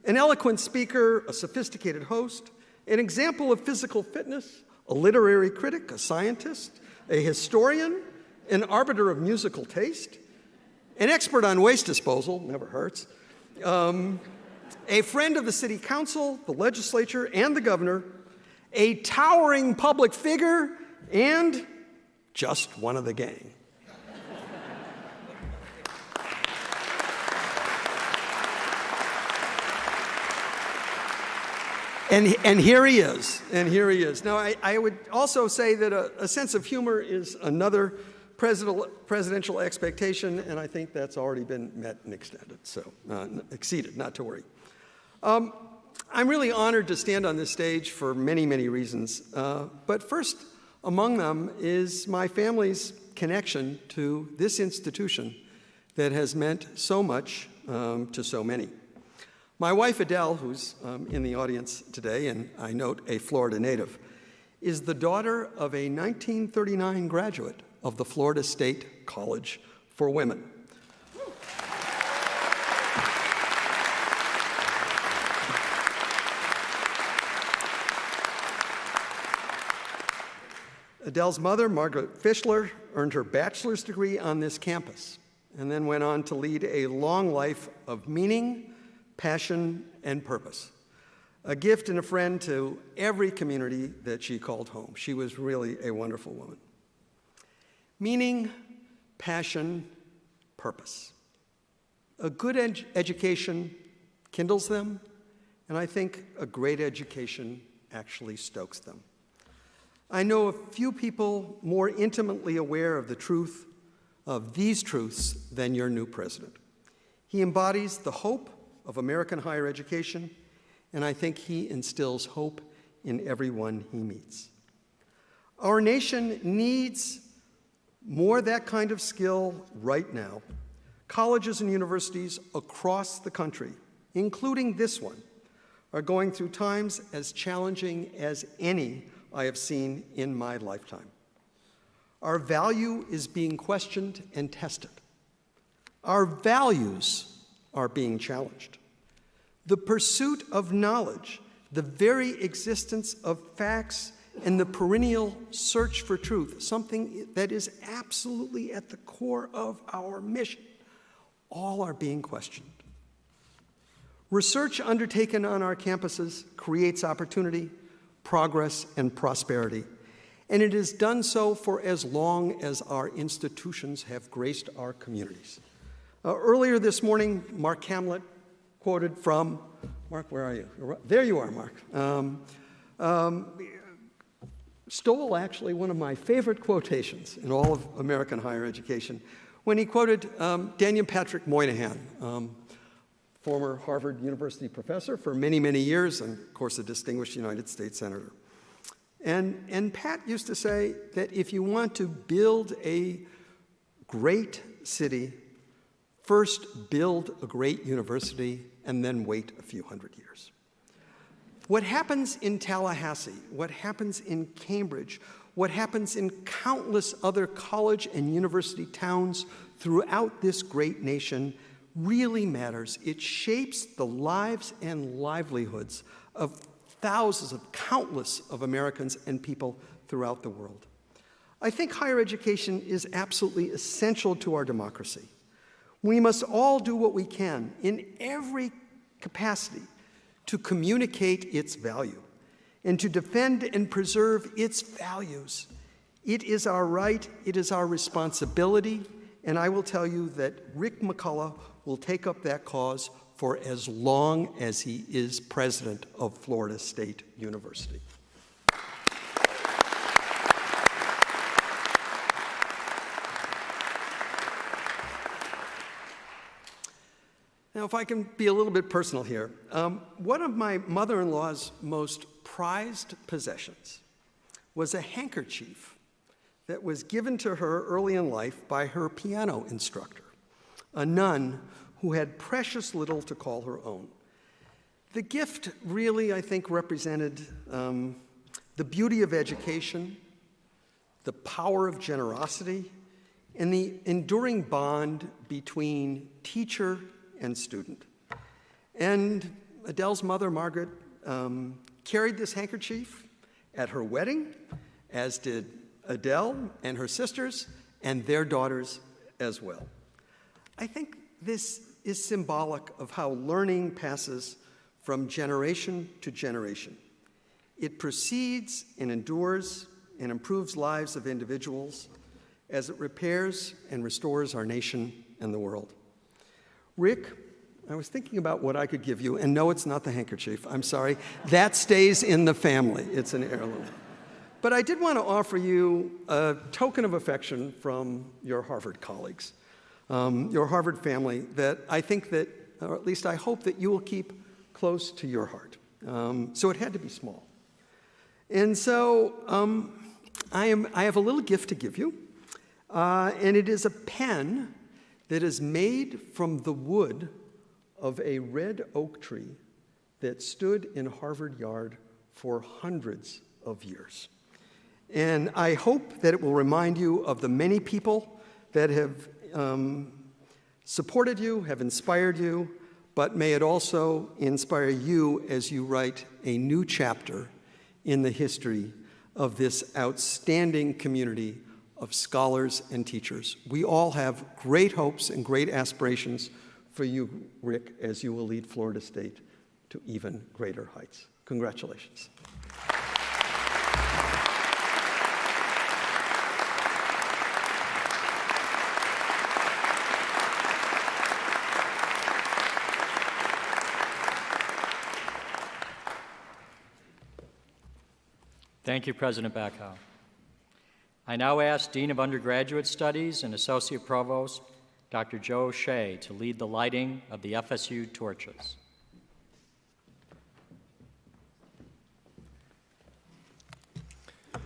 an eloquent speaker, a sophisticated host, an example of physical fitness, a literary critic, a scientist, a historian, an arbiter of musical taste, an expert on waste disposal, never hurts, a friend of the city council, the legislature, and the governor, a towering public figure, and just one of the gang. And here he is. Now, I would also say that a sense of humor is another presidential expectation, and I think that's already been met and extended, so exceeded, not to worry. I'm really honored to stand on this stage for many, many reasons, but first among them is my family's connection to this institution that has meant so much to so many. My wife, Adele, who's in the audience today, and I note a Florida native, is the daughter of a 1939 graduate of the Florida State College for Women. Adele's mother, Margaret Fischler, earned her bachelor's degree on this campus and then went on to lead a long life of meaning, passion, and purpose. A gift and a friend to every community that she called home. She was really a wonderful woman. Meaning, passion, purpose. A good education kindles them, and I think a great education actually stokes them. I know a few people more intimately aware of the truth of these truths than your new president. He embodies the hope of American higher education, and I think he instills hope in everyone he meets. Our nation needs more that kind of skill right now. Colleges and universities across the country, including this one, are going through times as challenging as any I have seen in my lifetime. Our value is being questioned and tested. Our values are being challenged. The pursuit of knowledge, the very existence of facts and the perennial search for truth, something that is absolutely at the core of our mission, all are being questioned. Research undertaken on our campuses creates opportunity, progress, and prosperity, and it has done so for as long as our institutions have graced our communities. Earlier this morning, Mark Hamlet quoted from, Mark, where are you? There you are, Mark. Stole actually one of my favorite quotations in all of American higher education when he quoted Daniel Patrick Moynihan, former Harvard University professor for many, many years, and of course a distinguished United States senator. And Pat used to say that if you want to build a great city, first build a great university and then wait a few hundred years. What happens in Tallahassee, what happens in Cambridge, what happens in countless other college and university towns throughout this great nation really matters. It shapes the lives and livelihoods of thousands of countless of Americans and people throughout the world. I think higher education is absolutely essential to our democracy. We must all do what we can in every capacity to communicate its value and to defend and preserve its values. It is our right, it is our responsibility, and I will tell you that Rick McCullough will take up that cause for as long as he is president of Florida State University. Now, if I can be a little bit personal here, one of my mother-in-law's most prized possessions was a handkerchief that was given to her early in life by her piano instructor, a nun who had precious little to call her own. The gift really, I think, represented the beauty of education, the power of generosity, and the enduring bond between teacher and student. And Adele's mother, Margaret, carried this handkerchief at her wedding, as did Adele and her sisters and their daughters as well. I think this is symbolic of how learning passes from generation to generation. It proceeds and endures and improves lives of individuals as it repairs and restores our nation and the world. Rick, I was thinking about what I could give you, and no, it's not the handkerchief. I'm sorry. That stays in the family. It's an heirloom. But I did want to offer you a token of affection from your Harvard colleagues, your Harvard family, that I think that, or at least I hope that you will keep close to your heart. So it had to be small. And so I have a little gift to give you, and it is a pen that is made from the wood of a red oak tree that stood in Harvard Yard for hundreds of years. And I hope that it will remind you of the many people that have supported you, have inspired you, but may it also inspire you as you write a new chapter in the history of this outstanding community of scholars and teachers. We all have great hopes and great aspirations for you, Rick, as you will lead Florida State to even greater heights. Congratulations. Thank you, President Bacow. I now ask Dean of Undergraduate Studies and Associate Provost, Dr. Joe Shea, to lead the lighting of the FSU torches.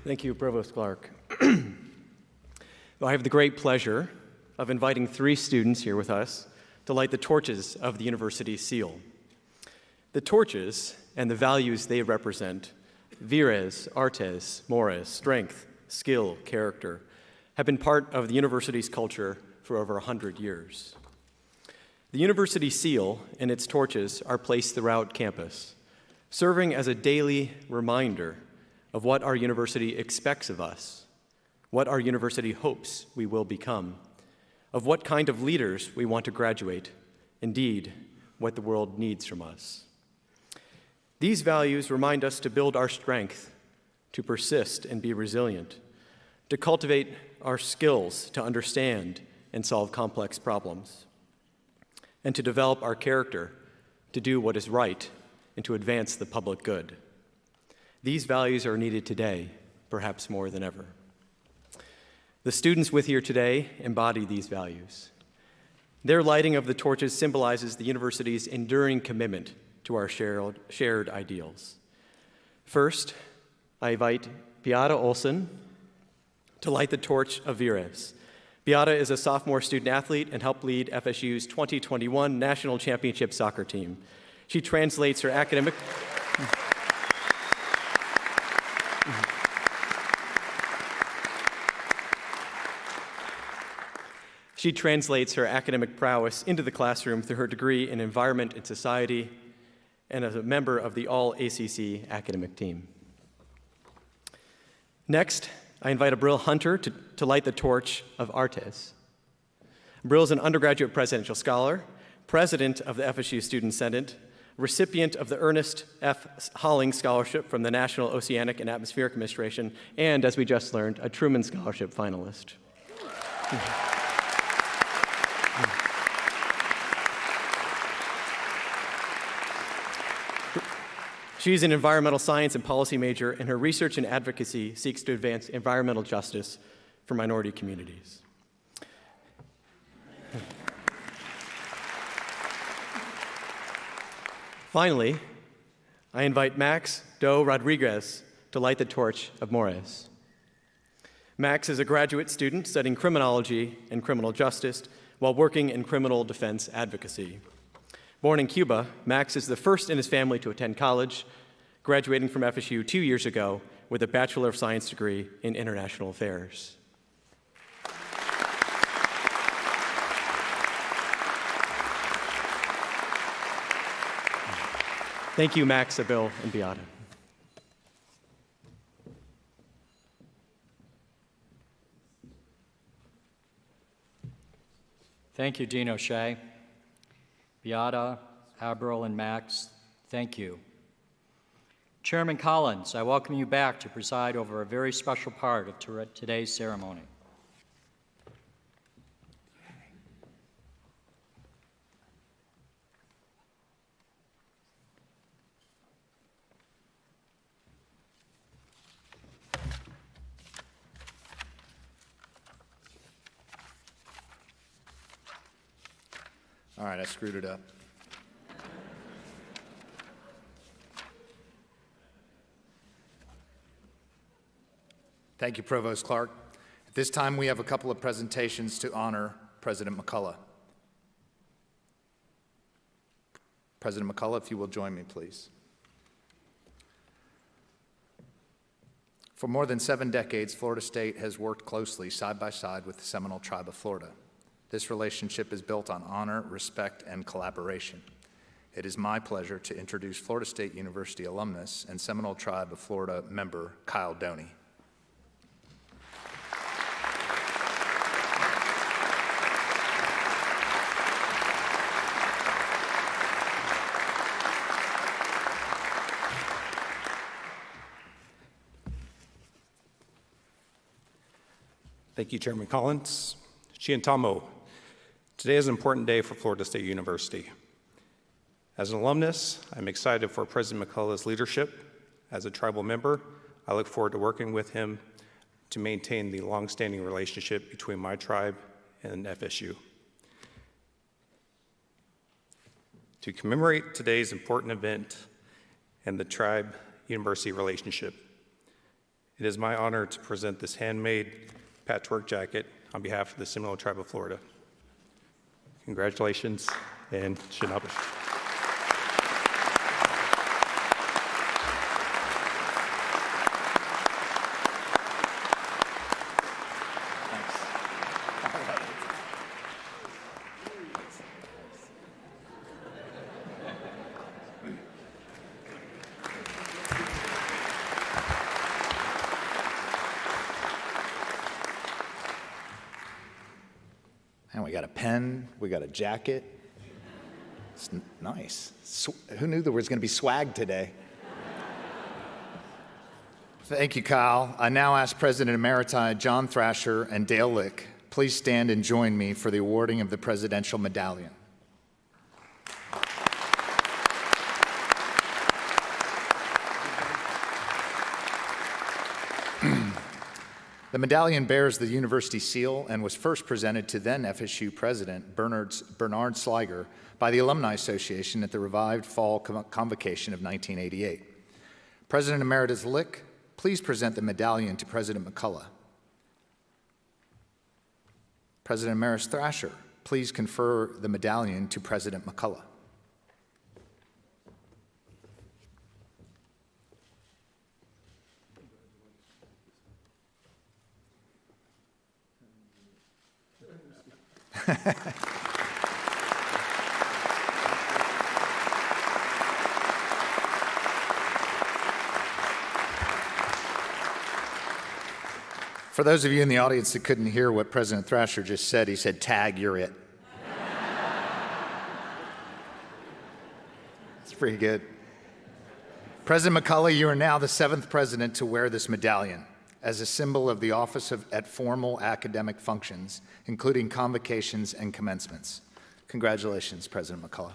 Thank you, Provost Clark. Well, I have the great pleasure of inviting 3 students here with us to light the torches of the university's seal. The torches and the values they represent, vires, artes, mores, strength, skill, character, have been part of the university's culture for over 100 years. The university seal and its torches are placed throughout campus, serving as a daily reminder of what our university expects of us, what our university hopes we will become, of what kind of leaders we want to graduate, indeed, what the world needs from us. These values remind us to build our strength, to persist and be resilient, to cultivate our skills to understand and solve complex problems, and to develop our character to do what is right and to advance the public good. These values are needed today, perhaps more than ever. The students with you today embody these values. Their lighting of the torches symbolizes the university's enduring commitment to our shared ideals. First, I invite Beata Olson to light the torch of Vires. Beata is a sophomore student athlete and helped lead FSU's 2021 National Championship soccer team. She translates her academic prowess into the classroom through her degree in Environment and Society and as a member of the All-ACC academic team. Next, I invite Abril Hunter to light the torch of Artes. Abril is an undergraduate presidential scholar, president of the FSU Student Senate, recipient of the Ernest F. Holling Scholarship from the National Oceanic and Atmospheric Administration, and, as we just learned, a Truman Scholarship finalist. She's an environmental science and policy major, and her research and advocacy seeks to advance environmental justice for minority communities. Finally, I invite Max Do Rodriguez to light the torch of Mores. Max is a graduate student studying criminology and criminal justice while working in criminal defense advocacy. Born in Cuba, Max is the first in his family to attend college, graduating from FSU 2 years ago with a Bachelor of Science degree in International Affairs. Thank you, Max, Abil, and Beata. Thank you, Dean O'Shea. Beata, Abril, and Max, thank you. Chairman Collins, I welcome you back to preside over a very special part of today's ceremony. All right, I screwed it up. Thank you, Provost Clark. At this time, we have a couple of presentations to honor President McCullough. President McCullough, if you will join me, please. For more than 7 decades, Florida State has worked closely side by side with the Seminole Tribe of Florida. This relationship is built on honor, respect, and collaboration. It is my pleasure to introduce Florida State University alumnus and Seminole Tribe of Florida member Kyle Doney. Thank you, Chairman Collins. Chiantamo. Today is an important day for Florida State University. As an alumnus, I'm excited for President McCullough's leadership. As a tribal member, I look forward to working with him to maintain the long-standing relationship between my tribe and FSU. To commemorate today's important event and the tribe-university relationship, it is my honor to present this handmade patchwork jacket on behalf of the Seminole Tribe of Florida. Congratulations, and Shinabish. pen, we got a jacket. It's nice. Who knew there was going to be swag today? Thank you, Kyle. I now ask President Emeriti John Thrasher and Dale Lick, please stand and join me for the awarding of the Presidential Medallion. The medallion bears the university seal and was first presented to then FSU President Bernard Sliger by the Alumni Association at the revived fall convocation of 1988. President Emeritus Lick, please present the medallion to President McCullough. President Emeritus Thrasher, please confer the medallion to President McCullough. For those of you in the audience that couldn't hear what President Thrasher just said, he said, "Tag, you're it." It's pretty good. President McCullough, you are now the 7th president to wear this medallion as a symbol of the office at formal academic functions, including convocations and commencements. Congratulations, President McCullough.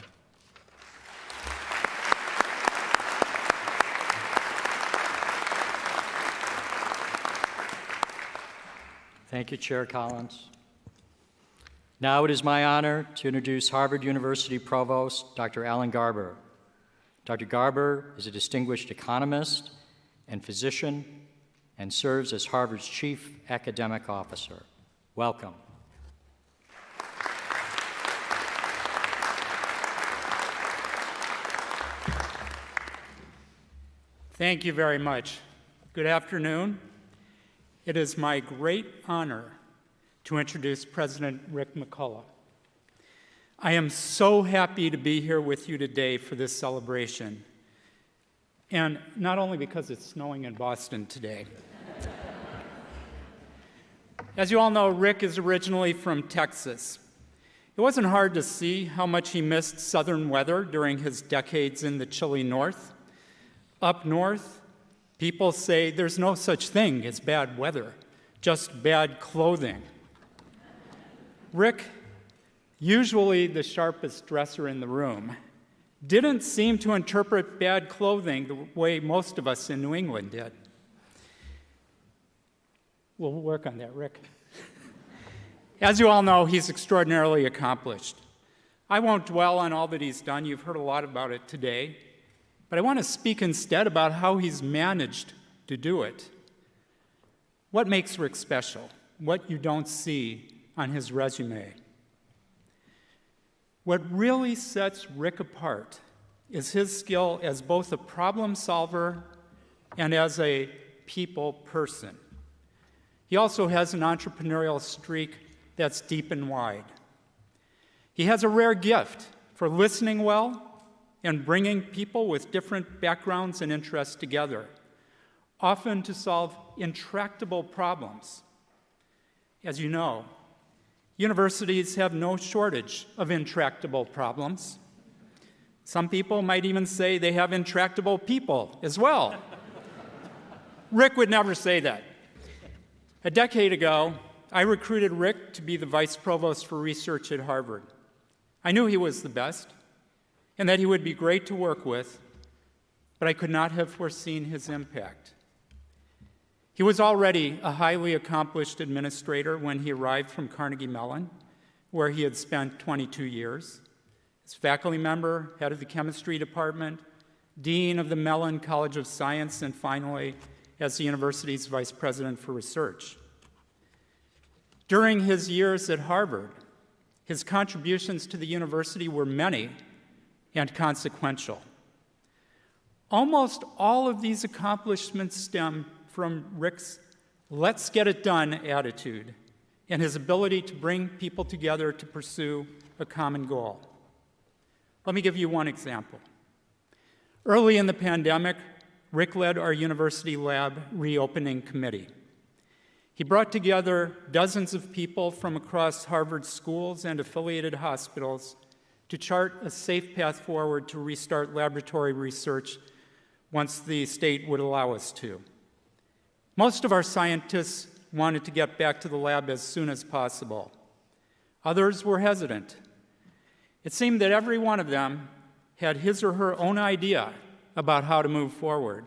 Thank you, Chair Collins. Now it is my honor to introduce Harvard University Provost, Dr. Alan Garber. Dr. Garber is a distinguished economist and physician and serves as Harvard's Chief Academic Officer. Welcome. Thank you very much. Good afternoon. It is my great honor to introduce President Rick McCullough. I am so happy to be here with you today for this celebration, and not only because it's snowing in Boston today. As you all know, Rick is originally from Texas. It wasn't hard to see how much he missed southern weather during his decades in the chilly north. Up north, people say there's no such thing as bad weather, just bad clothing. Rick, usually the sharpest dresser in the room, didn't seem to interpret bad clothing the way most of us in New England did. We'll work on that, Rick. As you all know, he's extraordinarily accomplished. I won't dwell on all that he's done. You've heard a lot about it today. But I want to speak instead about how he's managed to do it. What makes Rick special? What you don't see on his resume. What really sets Rick apart is his skill as both a problem solver and as a people person. He also has an entrepreneurial streak that's deep and wide. He has a rare gift for listening well and bringing people with different backgrounds and interests together, often to solve intractable problems. As you know, universities have no shortage of intractable problems. Some people might even say they have intractable people as well. Rick would never say that. A decade ago, I recruited Rick to be the Vice Provost for Research at Harvard. I knew he was the best and that he would be great to work with, but I could not have foreseen his impact. He was already a highly accomplished administrator when he arrived from Carnegie Mellon, where he had spent 22 years. As faculty member, head of the chemistry department, dean of the Mellon College of Science, and finally, as the university's vice president for research. During his years at Harvard, his contributions to the university were many and consequential. Almost all of these accomplishments stem from Rick's let's get it done attitude and his ability to bring people together to pursue a common goal. Let me give you one example. Early in the pandemic, Rick led our university lab reopening committee. He brought together dozens of people from across Harvard schools and affiliated hospitals to chart a safe path forward to restart laboratory research once the state would allow us to. Most of our scientists wanted to get back to the lab as soon as possible. Others were hesitant. It seemed that every one of them had his or her own idea about how to move forward.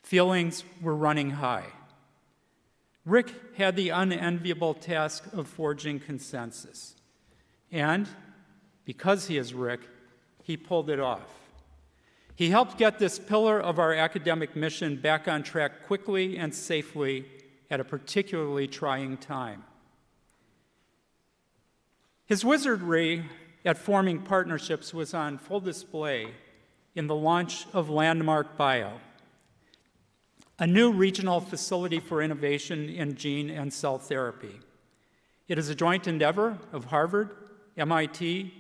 Feelings were running high. Rick had the unenviable task of forging consensus. And because he is Rick, he pulled it off. He helped get this pillar of our academic mission back on track quickly and safely at a particularly trying time. His wizardry at forming partnerships was on full display in the launch of Landmark Bio, a new regional facility for innovation in gene and cell therapy. It is a joint endeavor of Harvard, MIT,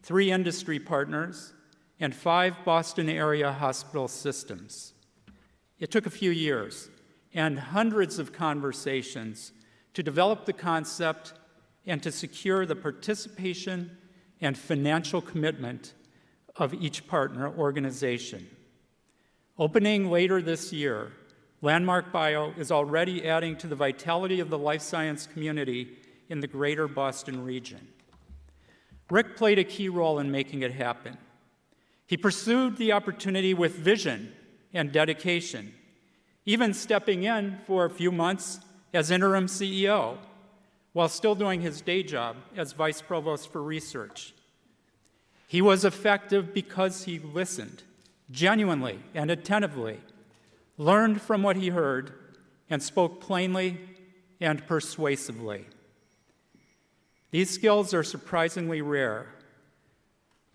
3 industry partners, and 5 Boston area hospital systems. It took a few years and hundreds of conversations to develop the concept and to secure the participation and financial commitment of each partner organization. Opening later this year, Landmark Bio is already adding to the vitality of the life science community in the greater Boston region. Rick played a key role in making it happen. He pursued the opportunity with vision and dedication, even stepping in for a few months as interim CEO, while still doing his day job as Vice Provost for Research. He was effective because he listened, genuinely and attentively, learned from what he heard, and spoke plainly and persuasively. These skills are surprisingly rare.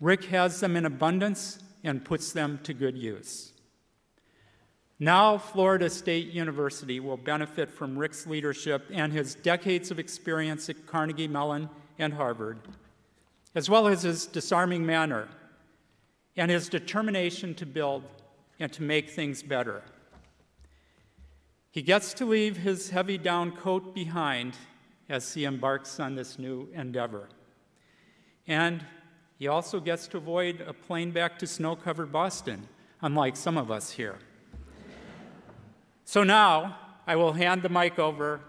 Rick has them in abundance and puts them to good use. Now, Florida State University will benefit from Rick's leadership and his decades of experience at Carnegie Mellon and Harvard, as well as his disarming manner and his determination to build and to make things better. He gets to leave his heavy down coat behind as he embarks on this new endeavor. And he also gets to avoid a plane back to snow-covered Boston, unlike some of us here. So now I will hand the mic over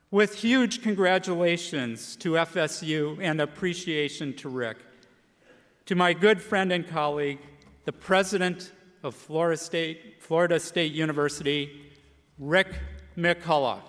with huge congratulations to FSU and appreciation to Rick, to my good friend and colleague, the president of Florida State University, Rick McCullough.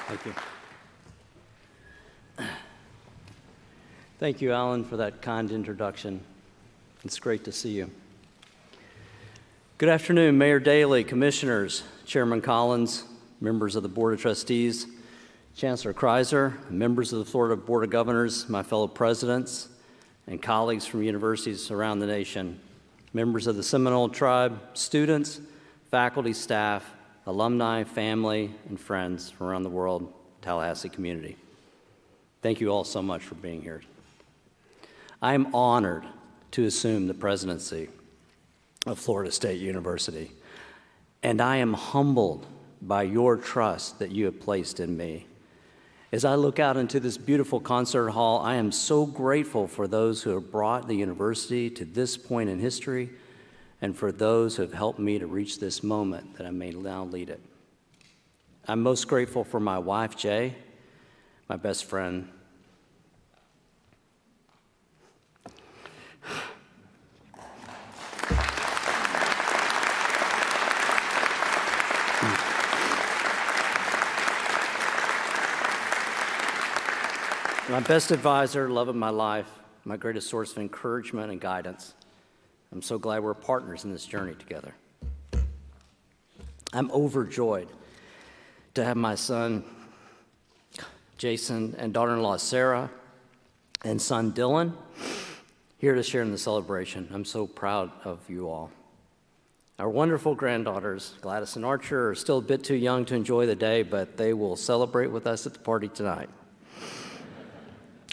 Thank you. Thank you, Alan, for that kind introduction. It's great to see you. Good afternoon, Mayor Daley, Commissioners, Chairman Collins, members of the Board of Trustees, Chancellor Kreiser, members of the Florida Board of Governors, my fellow presidents, and colleagues from universities around the nation, members of the Seminole tribe, students, faculty, staff, alumni, family, and friends from around the world, Tallahassee community. Thank you all so much for being here. I am honored to assume the presidency of Florida State University, and I am humbled by your trust that you have placed in me. As I look out into this beautiful concert hall, I am so grateful for those who have brought the university to this point in history and for those who have helped me to reach this moment that I may now lead it. I'm most grateful for my wife, Jay, my best friend. My best advisor, love of my life, my greatest source of encouragement and guidance. I'm so glad we're partners in this journey together. I'm overjoyed to have my son Jason and daughter-in-law Sarah and son Dylan here to share in the celebration. I'm so proud of you all. Our wonderful granddaughters, Gladys and Archer, are still a bit too young to enjoy the day, but they will celebrate with us at the party tonight.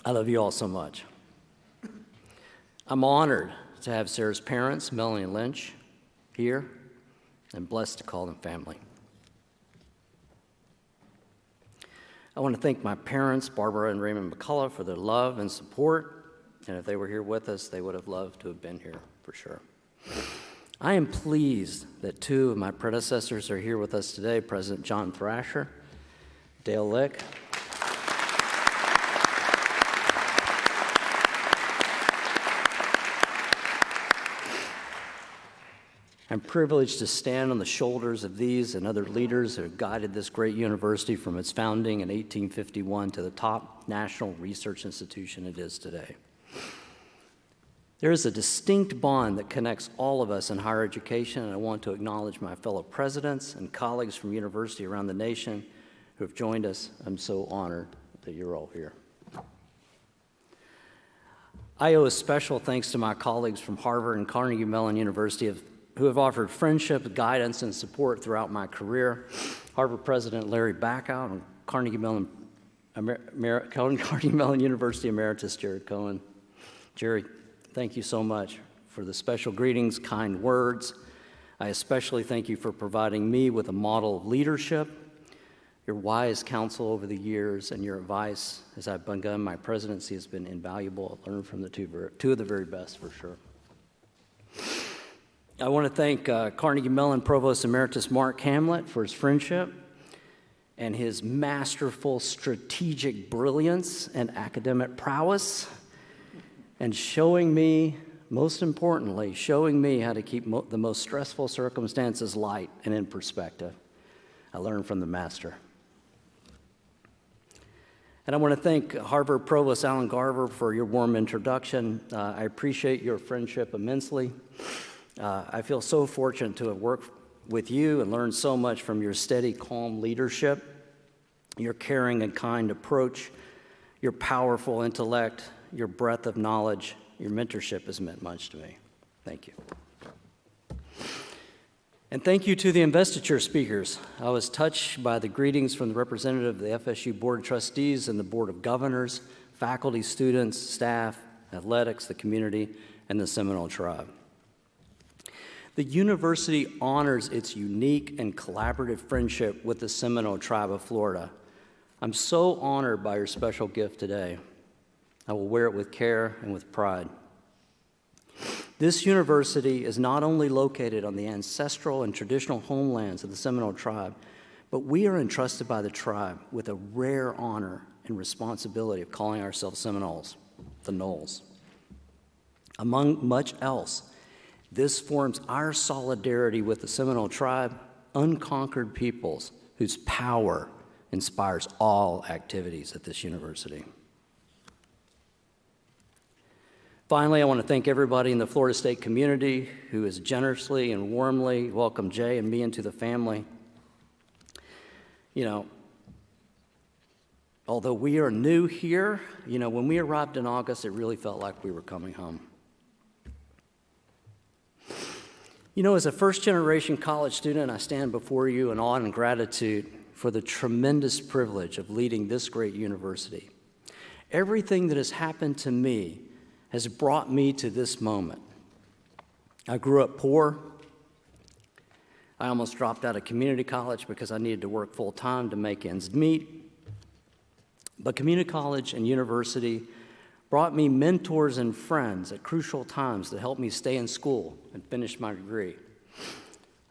I love you all so much. I'm honored to have Sarah's parents, Melanie and Lynch, here, and blessed to call them family. I want to thank my parents, Barbara and Raymond McCullough, for their love and support, and if they were here with us, they would have loved to have been here, for sure. I am pleased that two of my predecessors are here with us today, President John Thrasher, Dale Lick. I'm privileged to stand on the shoulders of these and other leaders who have guided this great university from its founding in 1851 to the top national research institution it is today. There is a distinct bond that connects all of us in higher education, and I want to acknowledge my fellow presidents and colleagues from universities around the nation who have joined us. I'm so honored that you're all here. I owe a special thanks to my colleagues from Harvard and Carnegie Mellon University who have offered friendship, guidance, and support throughout my career. Harvard President Larry Bacow and Carnegie Mellon University Emeritus Jared Cohen. Jerry, thank you so much for the special greetings, kind words. I especially thank you for providing me with a model of leadership, your wise counsel over the years, and your advice as I've begun my presidency has been invaluable. I've learned from the two of the very best, for sure. I want to thank Carnegie Mellon Provost Emeritus Mark Hamlet for his friendship and his masterful strategic brilliance and academic prowess, and showing me, most importantly, showing me how to keep the most stressful circumstances light and in perspective. I learned from the master. And I want to thank Harvard Provost Alan Garber for your warm introduction. I appreciate your friendship immensely. I feel so fortunate to have worked with you and learned so much from your steady, calm leadership, your caring and kind approach, your powerful intellect, your breadth of knowledge. Your mentorship has meant much to me. Thank you. And thank you to the Investiture speakers. I was touched by the greetings from the representative of the FSU Board of Trustees and the Board of Governors, faculty, students, staff, athletics, the community, and the Seminole tribe. The university honors its unique and collaborative friendship with the Seminole tribe of Florida. I'm so honored by your special gift today. I will wear it with care and with pride. This university is not only located on the ancestral and traditional homelands of the Seminole tribe, but we are entrusted by the tribe with a rare honor and responsibility of calling ourselves Seminoles, the Knolls. Among much else, this forms our solidarity with the Seminole tribe, unconquered peoples whose power inspires all activities at this university. Finally, I want to thank everybody in the Florida State community who has generously and warmly welcomed Jay and me into the family. You know, although we are new here, when we arrived in August, it really felt like we were coming home. As a first-generation college student, I stand before you in awe and gratitude for the tremendous privilege of leading this great university. Everything that has happened to me has brought me to this moment. I grew up poor. I almost dropped out of community college because I needed to work full-time to make ends meet. But community college and university brought me mentors and friends at crucial times that helped me stay in school and finish my degree.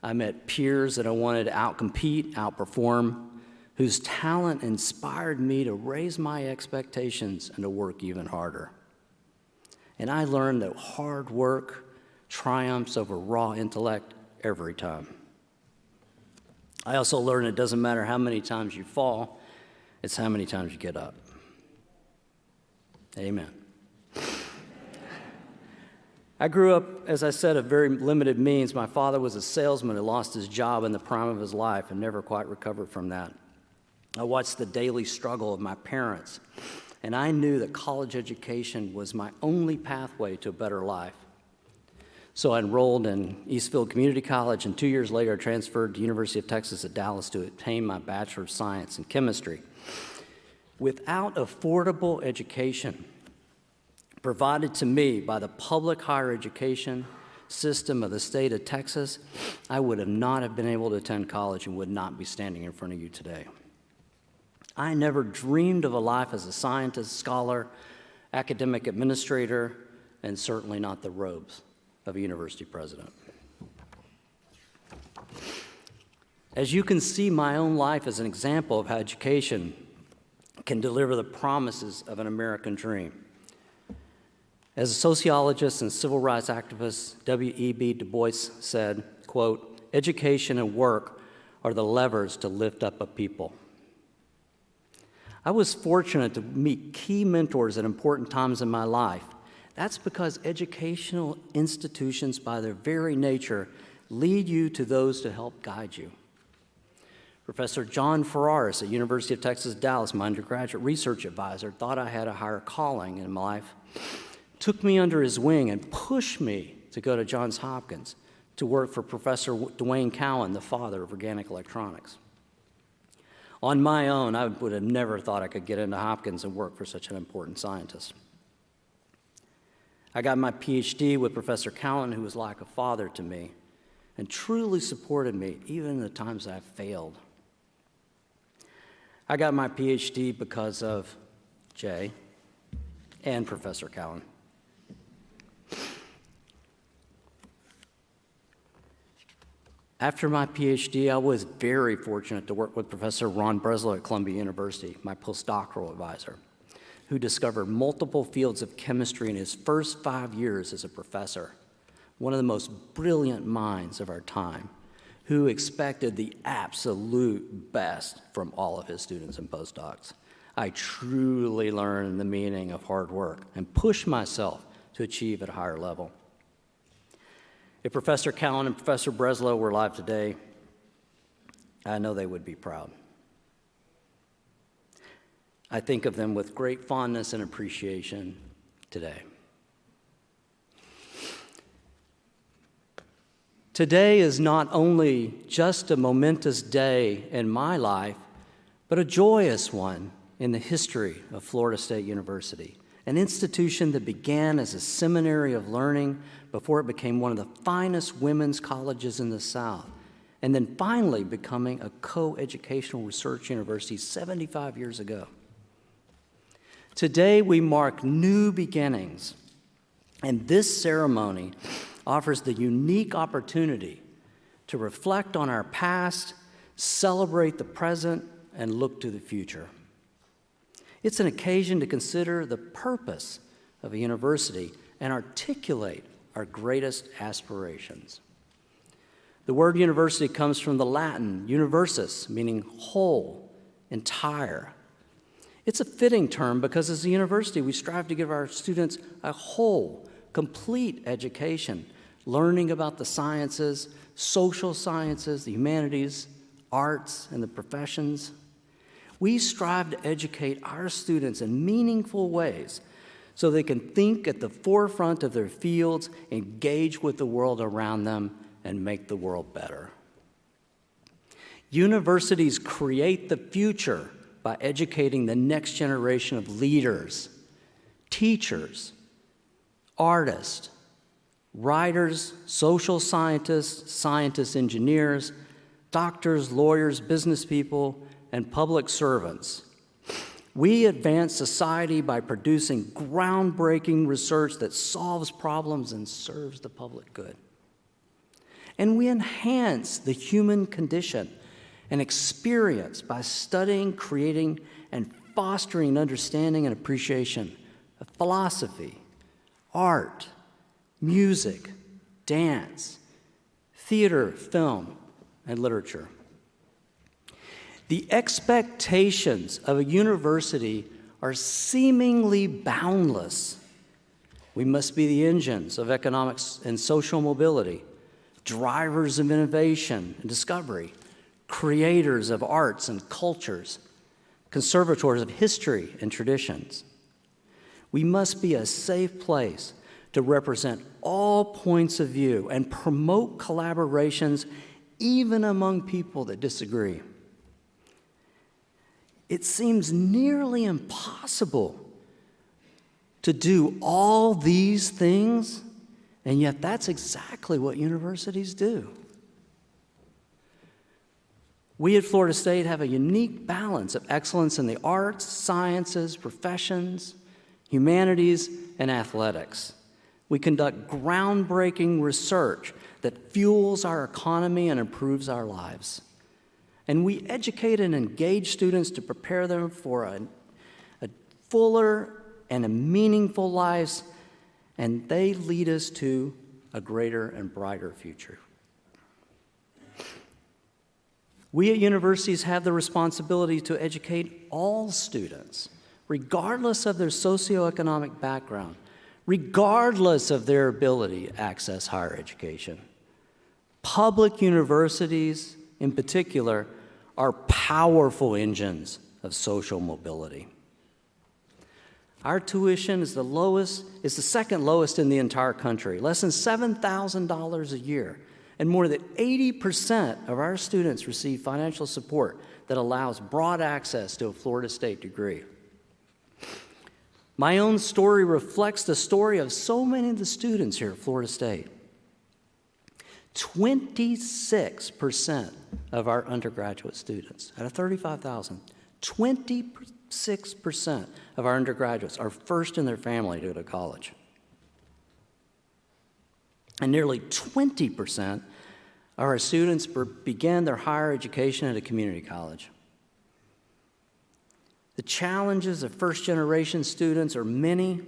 I met peers that I wanted to outcompete, outperform, whose talent inspired me to raise my expectations and to work even harder. And I learned that hard work triumphs over raw intellect every time. I also learned it doesn't matter how many times you fall, it's how many times you get up. Amen. I grew up, as I said, of very limited means. My father was a salesman who lost his job in the prime of his life and never quite recovered from that. I watched the daily struggle of my parents, and I knew that college education was my only pathway to a better life. So I enrolled in Eastfield Community College, and 2 years later I transferred to University of Texas at Dallas to obtain my Bachelor of Science in Chemistry. Without affordable education provided to me by the public higher education system of the state of Texas, I would not have been able to attend college and would not be standing in front of you today. I never dreamed of a life as a scientist, scholar, academic administrator, and certainly not the robes of a university president. As you can see, my own life is an example of how education can deliver the promises of an American dream. As a sociologist and civil rights activist, W.E.B. Du Bois said, quote, "Education and work are the levers to lift up a people." I was fortunate to meet key mentors at important times in my life. That's because educational institutions, by their very nature, lead you to those to help guide you. Professor John Ferraris at University of Texas, Dallas, my undergraduate research advisor, thought I had a higher calling in my life, took me under his wing and pushed me to go to Johns Hopkins to work for Professor Dwayne Cowan, the father of organic electronics. On my own, I would have never thought I could get into Hopkins and work for such an important scientist. I got my Ph.D. with Professor Cowan, who was like a father to me and truly supported me even in the times I failed. I got my Ph.D. because of Jay and Professor Cowan. After my Ph.D., I was very fortunate to work with Professor Ron Breslow at Columbia University, my postdoctoral advisor, who discovered multiple fields of chemistry in his first 5 years as a professor, one of the most brilliant minds of our time, who expected the absolute best from all of his students and postdocs. I truly learned the meaning of hard work and pushed myself to achieve at a higher level. If Professor Cowan and Professor Breslow were alive today, I know they would be proud. I think of them with great fondness and appreciation today. Today is not only just a momentous day in my life, but a joyous one in the history of Florida State University, an institution that began as a seminary of learning before it became one of the finest women's colleges in the South, and then finally becoming a co-educational research university 75 years ago. Today, we mark new beginnings, and this ceremony offers the unique opportunity to reflect on our past, celebrate the present, and look to the future. It's an occasion to consider the purpose of a university and articulate our greatest aspirations. The word university comes from the Latin universis, meaning whole, entire. It's a fitting term because as a university, we strive to give our students a whole, complete education, learning about the sciences, social sciences, the humanities, arts, and the professions. We strive to educate our students in meaningful ways so they can think at the forefront of their fields, engage with the world around them, and make the world better. Universities create the future by educating the next generation of leaders, teachers, artists, writers, social scientists, scientists, engineers, doctors, lawyers, business people, and public servants. We advance society by producing groundbreaking research that solves problems and serves the public good. And we enhance the human condition and experience by studying, creating, and fostering understanding and appreciation of philosophy, art, music, dance, theater, film, and literature. The expectations of a university are seemingly boundless. We must be the engines of economics and social mobility, drivers of innovation and discovery, creators of arts and cultures, conservators of history and traditions. We must be a safe place to represent all points of view and promote collaborations even among people that disagree. It seems nearly impossible to do all these things, and yet that's exactly what universities do. We at Florida State have a unique balance of excellence in the arts, sciences, professions, humanities, and athletics. We conduct groundbreaking research that fuels our economy and improves our lives. And we educate and engage students to prepare them for a fuller and a meaningful lives, and they lead us to a greater and brighter future. We at universities have the responsibility to educate all students, regardless of their socioeconomic background, regardless of their ability to access higher education. Public universities, in particular, are powerful engines of social mobility. Our tuition is the second lowest in the entire country, less than $7,000 a year. And more than 80% of our students receive financial support that allows broad access to a Florida State degree. My own story reflects the story of so many of the students here at Florida State. 26% of our undergraduate students, out of 35,000, 26% of our undergraduates are first in their family to go to college. And nearly 20% of our students began their higher education at a community college. The challenges of first-generation students are many,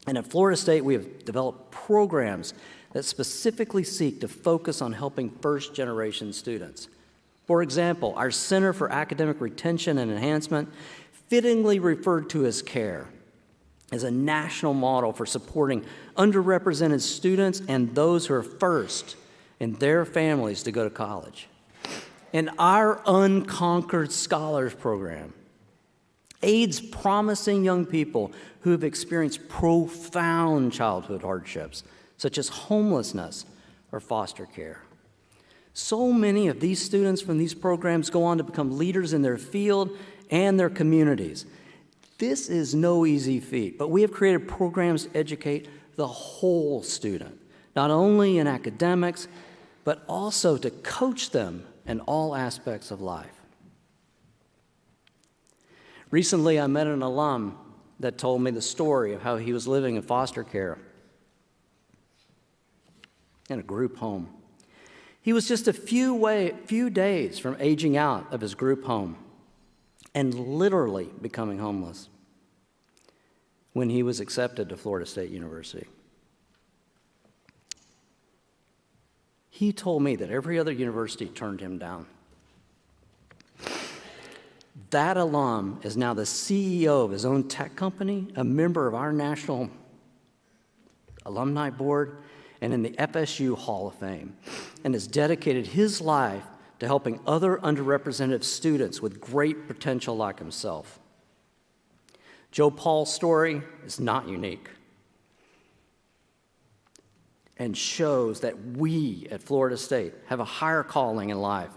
and at Florida State we have developed programs that specifically seek to focus on helping first-generation students. For example, our Center for Academic Retention and Enhancement, fittingly referred to as CARE, is a national model for supporting underrepresented students and those who are first in their families to go to college. And our Unconquered Scholars Program aids promising young people who have experienced profound childhood hardships, such as homelessness or foster care. So many of these students from these programs go on to become leaders in their field and their communities. This is no easy feat, but we have created programs to educate the whole student, not only in academics, but also to coach them in all aspects of life. Recently, I met an alum that told me the story of how he was living in foster care in a group home. He was just a few days from aging out of his group home and literally becoming homeless when he was accepted to Florida State University. He told me that every other university turned him down. That alum is now the CEO of his own tech company, a member of our National Alumni Board, and in the FSU Hall of Fame, and has dedicated his life to helping other underrepresented students with great potential like himself. Joe Paul's story is not unique and shows that we at Florida State have a higher calling in life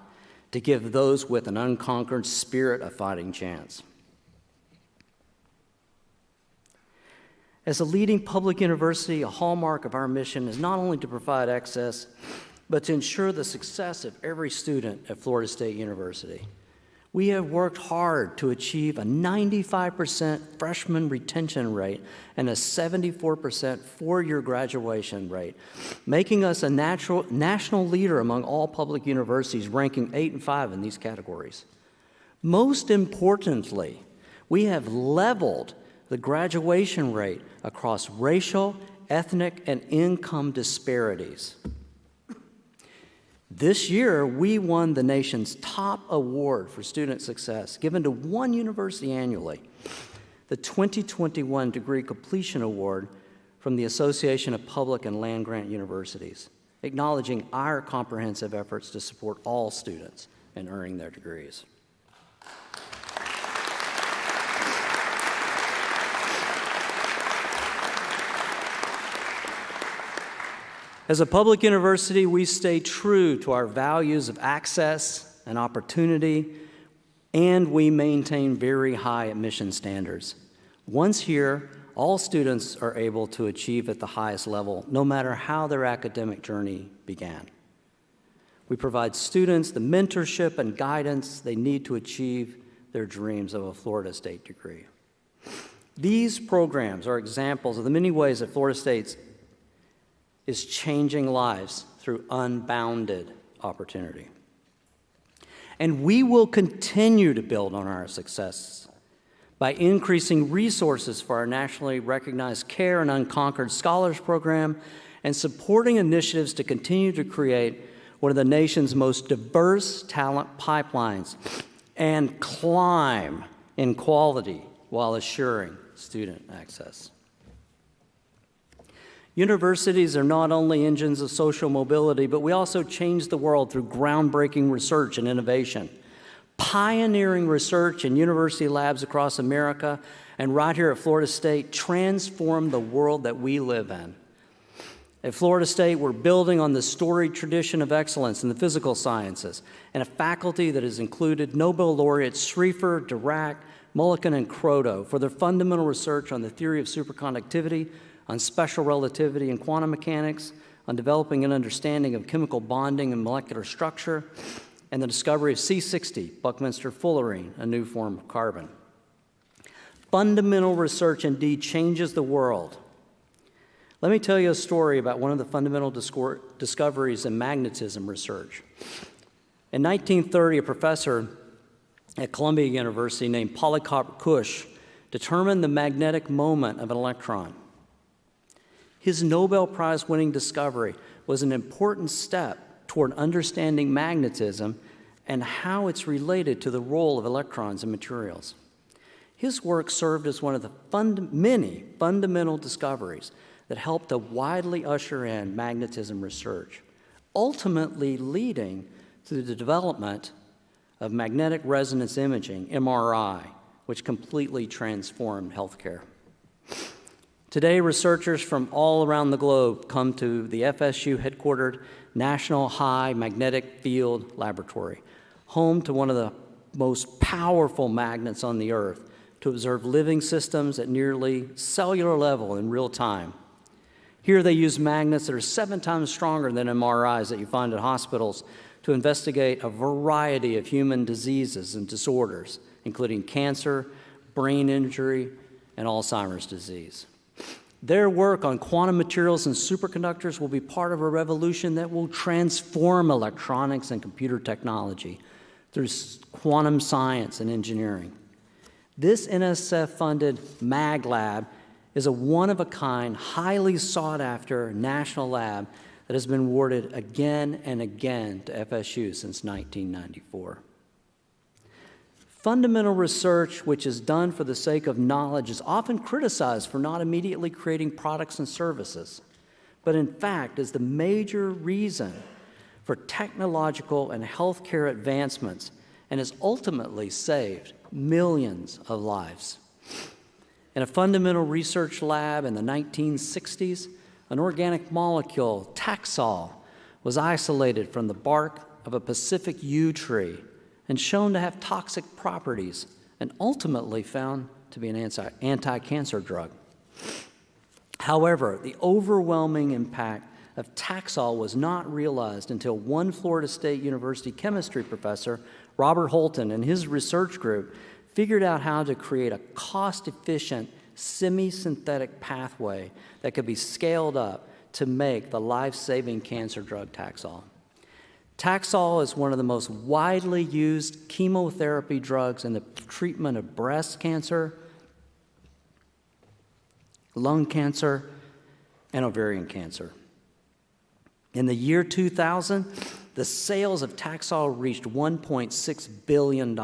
to give those with an unconquered spirit a fighting chance. As a leading public university, a hallmark of our mission is not only to provide access, but to ensure the success of every student at Florida State University. We have worked hard to achieve a 95% freshman retention rate and a 74% four-year graduation rate, making us a national leader among all public universities, ranking 8 and 5 in these categories. Most importantly, we have leveled the graduation rate across racial, ethnic, and income disparities. This year, we won the nation's top award for student success, given to one university annually, the 2021 Degree Completion Award from the Association of Public and Land-Grant Universities, acknowledging our comprehensive efforts to support all students in earning their degrees. As a public university, we stay true to our values of access and opportunity, and we maintain very high admission standards. Once here, all students are able to achieve at the highest level, no matter how their academic journey began. We provide students the mentorship and guidance they need to achieve their dreams of a Florida State degree. These programs are examples of the many ways that Florida State is changing lives through unbounded opportunity. And we will continue to build on our successes by increasing resources for our nationally recognized Care and Unconquered Scholars Program and supporting initiatives to continue to create one of the nation's most diverse talent pipelines and climb in quality while assuring student access. Universities are not only engines of social mobility, but we also change the world through groundbreaking research and innovation. Pioneering research in university labs across America and right here at Florida State transform the world that we live in. At Florida State, we're building on the storied tradition of excellence in the physical sciences and a faculty that has included Nobel laureates Schrieffer, Dirac, Mulliken, and Kroto for their fundamental research on the theory of superconductivity, on special relativity and quantum mechanics, on developing an understanding of chemical bonding and molecular structure, and the discovery of C60, Buckminster fullerene, a new form of carbon. Fundamental research indeed changes the world. Let me tell you a story about one of the fundamental discoveries in magnetism research. In 1930, a professor at Columbia University named Polycarp Kusch determined the magnetic moment of an electron. His Nobel Prize-winning discovery was an important step toward understanding magnetism and how it's related to the role of electrons in materials. His work served as one of the many fundamental discoveries that helped to widely usher in magnetism research, ultimately leading to the development of magnetic resonance imaging, MRI, which completely transformed healthcare. Today, researchers from all around the globe come to the FSU headquartered National High Magnetic Field Laboratory, home to one of the most powerful magnets on the earth, to observe living systems at nearly cellular level in real time. Here they use magnets that are 7 times stronger than MRIs that you find at hospitals to investigate a variety of human diseases and disorders, including cancer, brain injury, and Alzheimer's disease. Their work on quantum materials and superconductors will be part of a revolution that will transform electronics and computer technology through quantum science and engineering. This NSF-funded MAG Lab is a one-of-a-kind, highly sought-after national lab that has been awarded again and again to FSU since 1994. Fundamental research, which is done for the sake of knowledge, is often criticized for not immediately creating products and services, but in fact is the major reason for technological and healthcare advancements and has ultimately saved millions of lives. In a fundamental research lab in the 1960s, an organic molecule, Taxol, was isolated from the bark of a Pacific yew tree and shown to have toxic properties and ultimately found to be an anti-cancer drug. However, the overwhelming impact of Taxol was not realized until one Florida State University chemistry professor, Robert Holton, and his research group figured out how to create a cost-efficient, semi-synthetic pathway that could be scaled up to make the life-saving cancer drug Taxol. Taxol is one of the most widely used chemotherapy drugs in the treatment of breast cancer, lung cancer, and ovarian cancer. In the year 2000, the sales of Taxol reached $1.6 billion.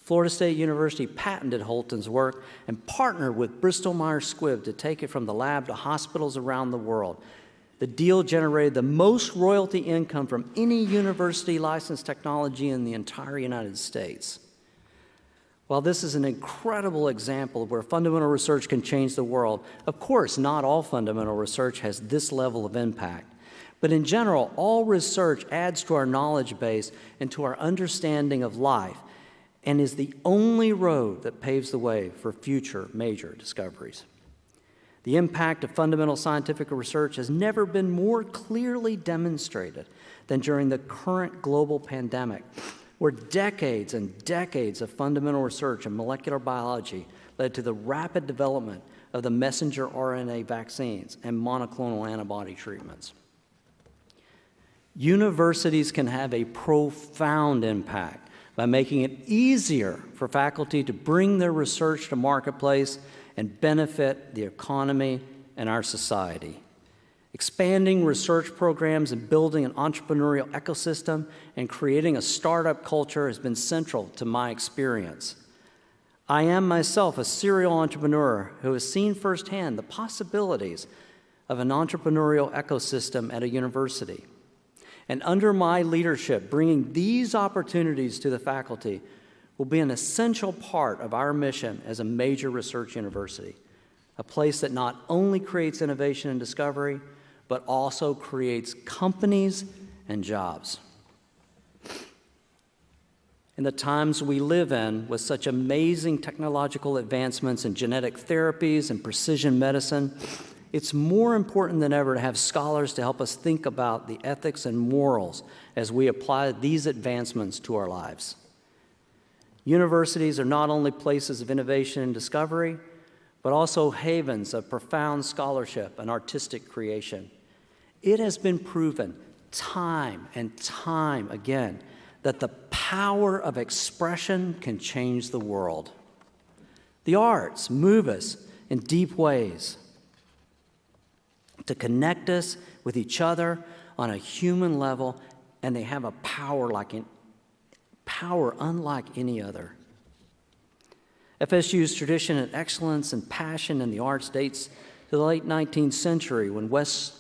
Florida State University patented Holton's work and partnered with Bristol Myers Squibb to take it from the lab to hospitals around the world. The deal generated the most royalty income from any university licensed technology in the entire United States. While this is an incredible example of where fundamental research can change the world, of course, not all fundamental research has this level of impact. But in general, all research adds to our knowledge base and to our understanding of life, and is the only road that paves the way for future major discoveries. The impact of fundamental scientific research has never been more clearly demonstrated than during the current global pandemic, where decades and decades of fundamental research in molecular biology led to the rapid development of the messenger RNA vaccines and monoclonal antibody treatments. Universities can have a profound impact by making it easier for faculty to bring their research to marketplace and benefit the economy and our society. Expanding research programs and building an entrepreneurial ecosystem and creating a startup culture has been central to my experience. I am myself a serial entrepreneur who has seen firsthand the possibilities of an entrepreneurial ecosystem at a university. And under my leadership, bringing these opportunities to the faculty will be an essential part of our mission as a major research university, a place that not only creates innovation and discovery, but also creates companies and jobs. In the times we live in, with such amazing technological advancements in genetic therapies and precision medicine, it's more important than ever to have scholars to help us think about the ethics and morals as we apply these advancements to our lives. Universities are not only places of innovation and discovery, but also havens of profound scholarship and artistic creation. It has been proven time and time again that the power of expression can change the world. The arts move us in deep ways to connect us with each other on a human level, and they have a power unlike any other. FSU's tradition and excellence and passion in the arts dates to the late 19th century when West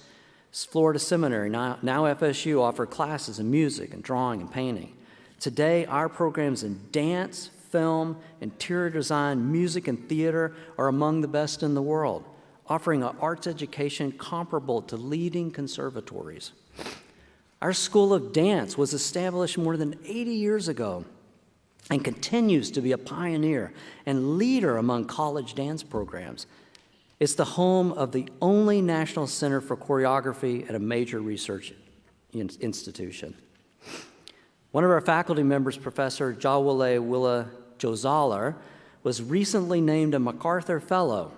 Florida Seminary, now FSU, offered classes in music and drawing and painting. Today, our programs in dance, film, interior design, music, and theater are among the best in the world, offering an arts education comparable to leading conservatories. Our School of Dance was established more than 80 years ago and continues to be a pioneer and leader among college dance programs. It's the home of the only National Center for Choreography at a major research institution. One of our faculty members, Professor Jawole Willa Jozaler, was recently named a MacArthur Fellow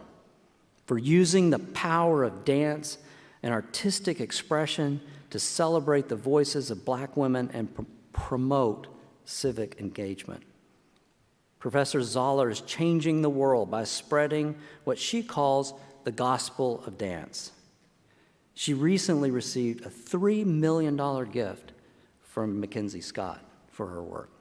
for using the power of dance and artistic expression to celebrate the voices of Black women and promote civic engagement. Professor Zoller is changing the world by spreading what she calls the gospel of dance. She recently received a $3 million gift from Mackenzie Scott for her work.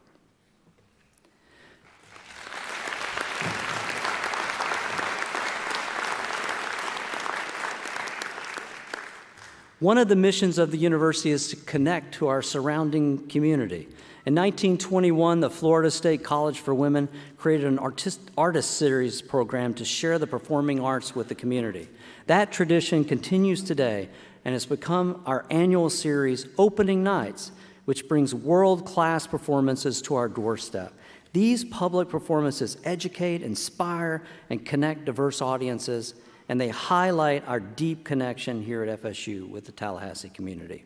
One of the missions of the university is to connect to our surrounding community. In 1921, the Florida State College for Women created an artist series program to share the performing arts with the community. That tradition continues today and has become our annual series, Opening Nights, which brings world-class performances to our doorstep. These public performances educate, inspire, and connect diverse audiences, and they highlight our deep connection here at FSU with the Tallahassee community.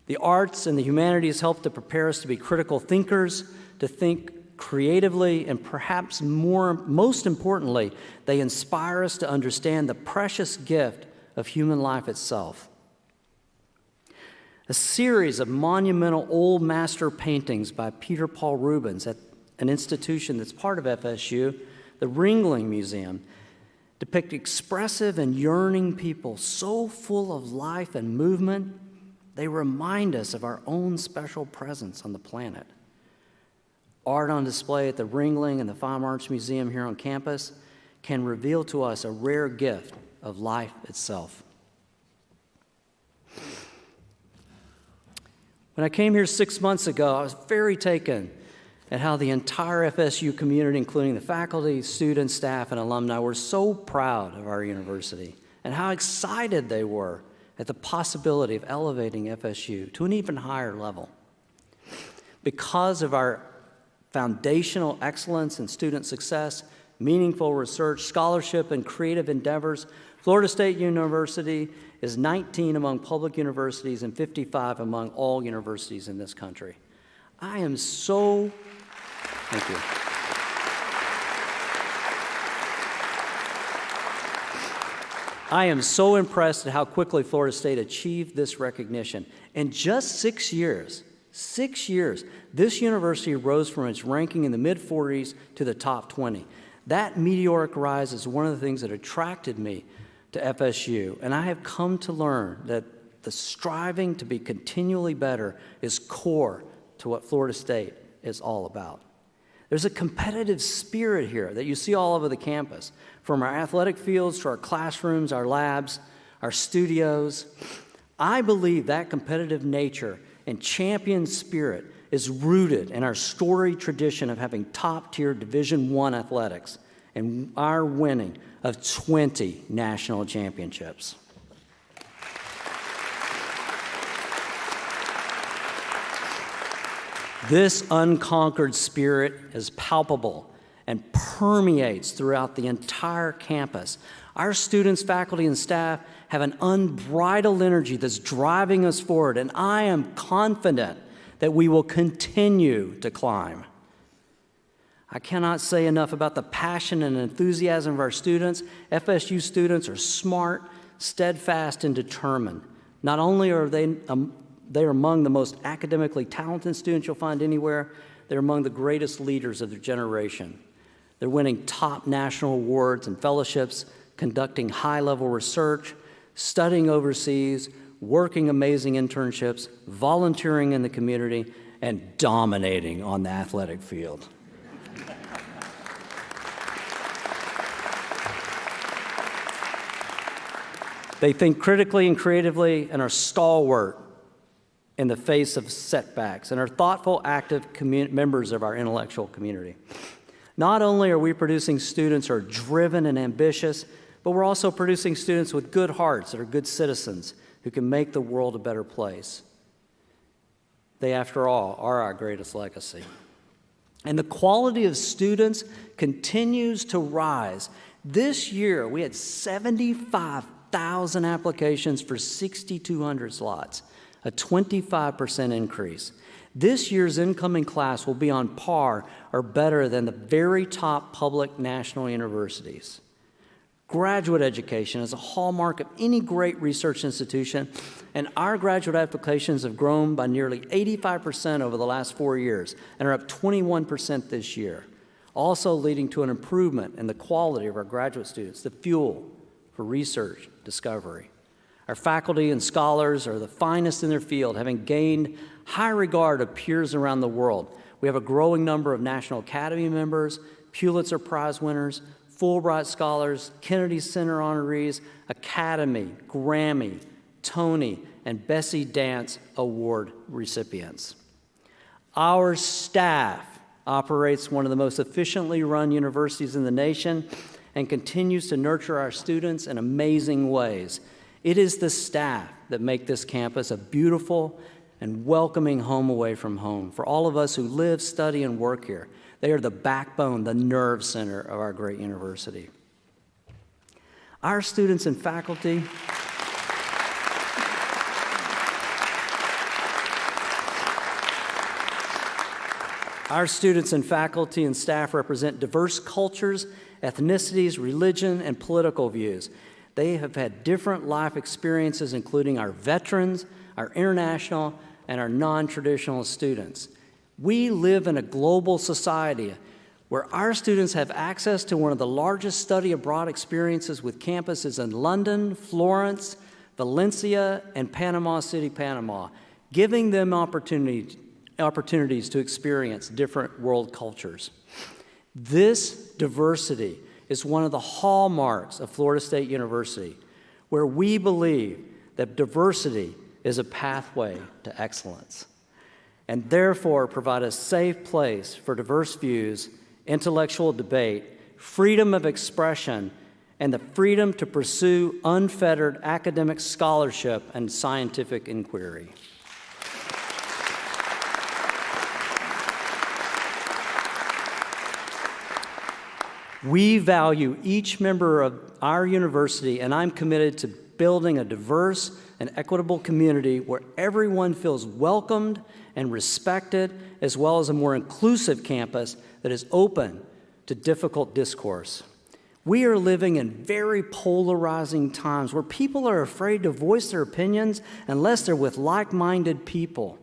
The arts and the humanities help to prepare us to be critical thinkers, to think creatively, and perhaps most importantly, they inspire us to understand the precious gift of human life itself. A series of monumental old master paintings by Peter Paul Rubens at an institution that's part of FSU, the Ringling Museum, depict expressive and yearning people so full of life and movement, they remind us of our own special presence on the planet. Art on display at the Ringling and the Fine Arts Museum here on campus can reveal to us a rare gift of life itself. When I came here 6 months ago, I was very taken at how the entire FSU community, including the faculty, students, staff, and alumni, were so proud of our university and how excited they were at the possibility of elevating FSU to an even higher level. Because of our foundational excellence in student success, meaningful research, scholarship, and creative endeavors, Florida State University is 19 among public universities and 55 among all universities in this country. I am so, thank you. I am so impressed at how quickly Florida State achieved this recognition. In just 6 years, this university rose from its ranking in the mid-40s to the top 20. That meteoric rise is one of the things that attracted me to FSU, and I have come to learn that the striving to be continually better is core to what Florida State is all about. There's a competitive spirit here that you see all over the campus, from our athletic fields to our classrooms, our labs, our studios. I believe that competitive nature and champion spirit is rooted in our storied tradition of having top-tier Division I athletics and our winning of 20 national championships. This unconquered spirit is palpable and permeates throughout the entire campus. Our students, faculty, and staff have an unbridled energy that's driving us forward, and I am confident that we will continue to climb. I cannot say enough about the passion and enthusiasm of our students. FSU students are smart, steadfast, and determined. Not only are they among the most academically talented students you'll find anywhere, they're among the greatest leaders of their generation. They're winning top national awards and fellowships, conducting high-level research, studying overseas, working amazing internships, volunteering in the community, and dominating on the athletic field. They think critically and creatively and are stalwart in the face of setbacks and are thoughtful, active members of our intellectual community. Not only are we producing students who are driven and ambitious, but we're also producing students with good hearts that are good citizens who can make the world a better place. They, after all, are our greatest legacy. And the quality of students continues to rise. This year, we had 75,000 applications for 6,200 slots, a 25% increase. This year's incoming class will be on par or better than the very top public national universities. Graduate education is a hallmark of any great research institution, and our graduate applications have grown by nearly 85% over the last 4 years and are up 21% this year, also leading to an improvement in the quality of our graduate students, the fuel for research discovery. Our faculty and scholars are the finest in their field, having gained high regard of peers around the world. We have a growing number of National Academy members, Pulitzer Prize winners, Fulbright scholars, Kennedy Center honorees, Academy, Grammy, Tony, and Bessie Dance Award recipients. Our staff operates one of the most efficiently run universities in the nation and continues to nurture our students in amazing ways. It is the staff that make this campus a beautiful and welcoming home away from home for all of us who live, study, and work here. They are the backbone, the nerve center of our great university. Our students and faculty and staff represent diverse cultures, ethnicities, religion, and political views. They have had different life experiences, including our veterans, our international, and our non-traditional students. We live in a global society where our students have access to one of the largest study abroad experiences with campuses in London, Florence, Valencia, and Panama City, Panama, giving them opportunities to experience different world cultures. This diversity is one of the hallmarks of Florida State University, where we believe that diversity is a pathway to excellence. and therefore provide a safe place for diverse views, intellectual debate, freedom of expression, and the freedom to pursue unfettered academic scholarship and scientific inquiry. We value each member of our university, and I'm committed to building a diverse and equitable community where everyone feels welcomed and respected, as well as a more inclusive campus that is open to difficult discourse. We are living in very polarizing times where people are afraid to voice their opinions unless they're with like-minded people.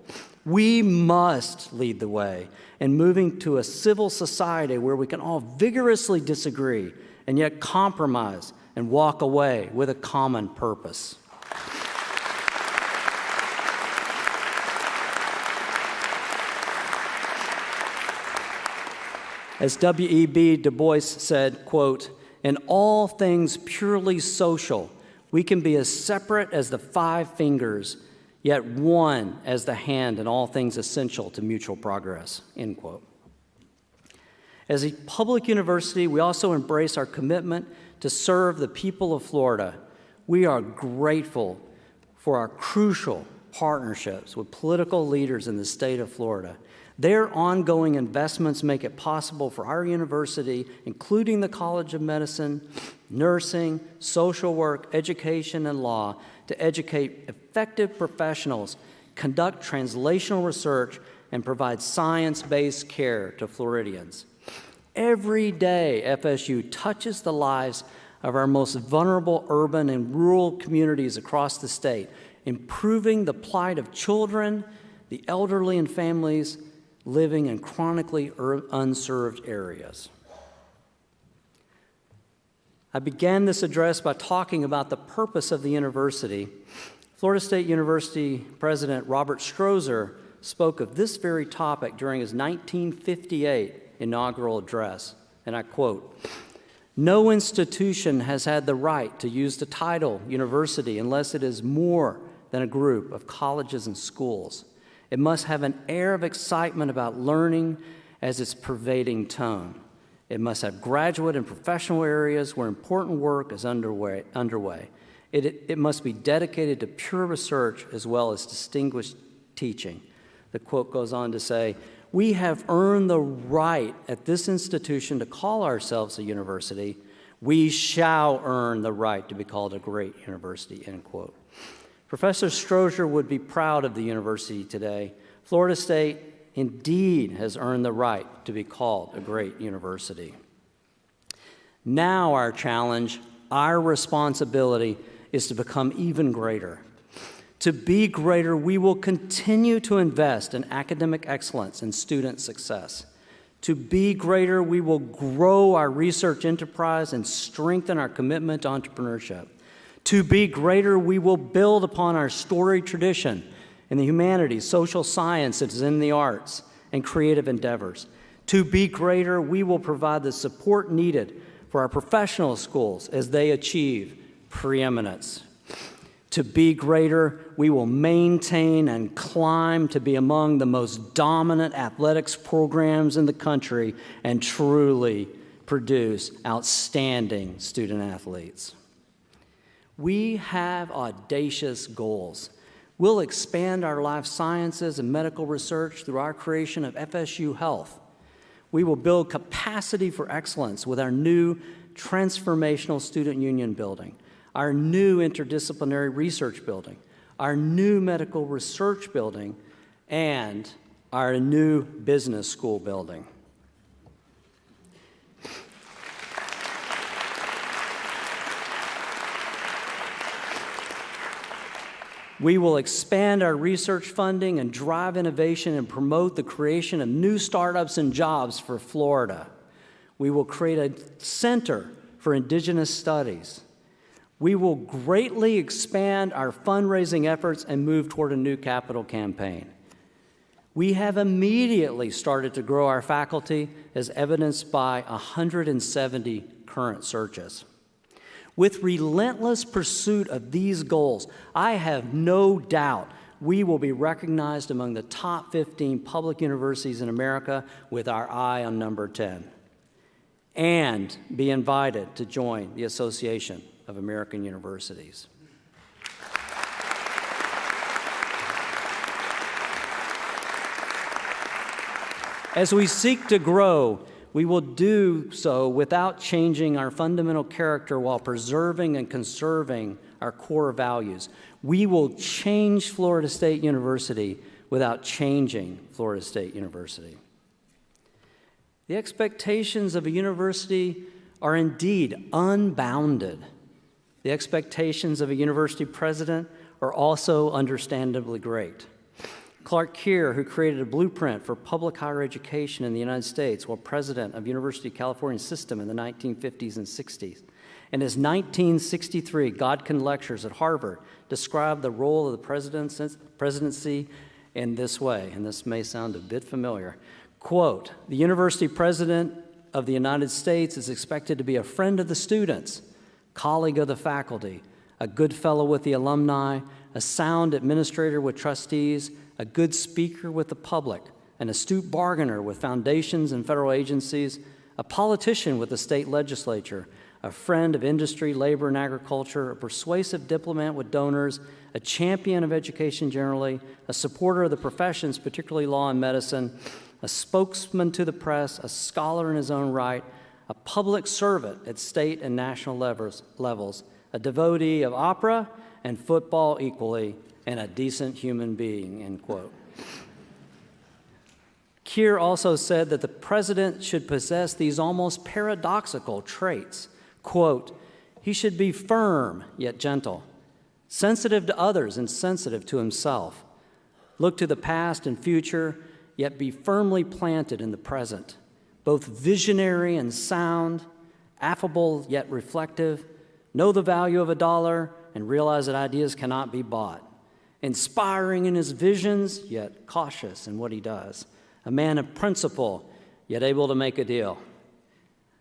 We must lead the way in moving to a civil society where we can all vigorously disagree and yet compromise and walk away with a common purpose. As W.E.B. Du Bois said, quote, "In all things purely social, we can be as separate as the five fingers, yet one as the hand in all things essential to mutual progress," end quote. As a public university, we also embrace our commitment to serve the people of Florida. We are grateful for our crucial partnerships with political leaders in the state of Florida. Their ongoing investments make it possible for our university, including the College of Medicine, nursing, social work, education, and law, to educate effective professionals, conduct translational research, and provide science-based care to Floridians. Every day, FSU touches the lives of our most vulnerable urban and rural communities across the state, improving the plight of children, the elderly, and families living in chronically unserved areas. I began this address by talking about the purpose of the university. Florida State University President Robert Strozer spoke of this very topic during his 1958 inaugural address, and I quote, "No institution has had the right to use the title university unless it is more than a group of colleges and schools. It must have an air of excitement about learning as its pervading tone. It must have graduate and professional areas where important work is underway. It must be dedicated to pure research as well as distinguished teaching." The quote goes on to say, "We have earned the right at this institution to call ourselves a university. We shall earn the right to be called a great university," end quote. Professor Strozer would be proud of the university today. Florida State indeed has earned the right to be called a great university. Now our challenge, our responsibility, is to become even greater. To be greater, we will continue to invest in academic excellence and student success. To be greater, we will grow our research enterprise and strengthen our commitment to entrepreneurship. To be greater, we will build upon our storied tradition in the humanities, social sciences, and the arts, and creative endeavors. To be greater, we will provide the support needed for our professional schools as they achieve preeminence. To be greater, we will maintain and climb to be among the most dominant athletics programs in the country and truly produce outstanding student athletes. We have audacious goals. We'll expand our life sciences and medical research through our creation of FSU Health. We will build capacity for excellence with our new transformational student union building, our new interdisciplinary research building, our new medical research building, and our new business school building. We will expand our research funding and drive innovation and promote the creation of new startups and jobs for Florida. We will create a center for indigenous studies. We will greatly expand our fundraising efforts and move toward a new capital campaign. We have immediately started to grow our faculty, as evidenced by 170 current searches. With relentless pursuit of these goals, I have no doubt we will be recognized among the top 15 public universities in America with our eye on number 10, and be invited to join the Association of American Universities. As we seek to grow, we will do so without changing our fundamental character while preserving and conserving our core values. We will change Florida State University without changing Florida State University. The expectations of a university are indeed unbounded. The expectations of a university president are also understandably great. Clark Keir, who created a blueprint for public higher education in the United States while president of University of California System in the 1950s and 60s, in his 1963 Godkin Lectures at Harvard, described the role of the presidency in this way, and this may sound a bit familiar. Quote, "The university president of the United States is expected to be a friend of the students, colleague of the faculty, a good fellow with the alumni, a sound administrator with trustees, a good speaker with the public, an astute bargainer with foundations and federal agencies, a politician with the state legislature, a friend of industry, labor, and agriculture, a persuasive diplomat with donors, a champion of education generally, a supporter of the professions, particularly law and medicine, a spokesman to the press, a scholar in his own right, a public servant at state and national levels, a devotee of opera and football equally, and a decent human being," end quote. Keir also said that the president should possess these almost paradoxical traits. Quote, "He should be firm yet gentle, sensitive to others and sensitive to himself, look to the past and future, yet be firmly planted in the present, both visionary and sound, affable yet reflective, know the value of a dollar and realize that ideas cannot be bought, inspiring in his visions, yet cautious in what he does, a man of principle, yet able to make a deal,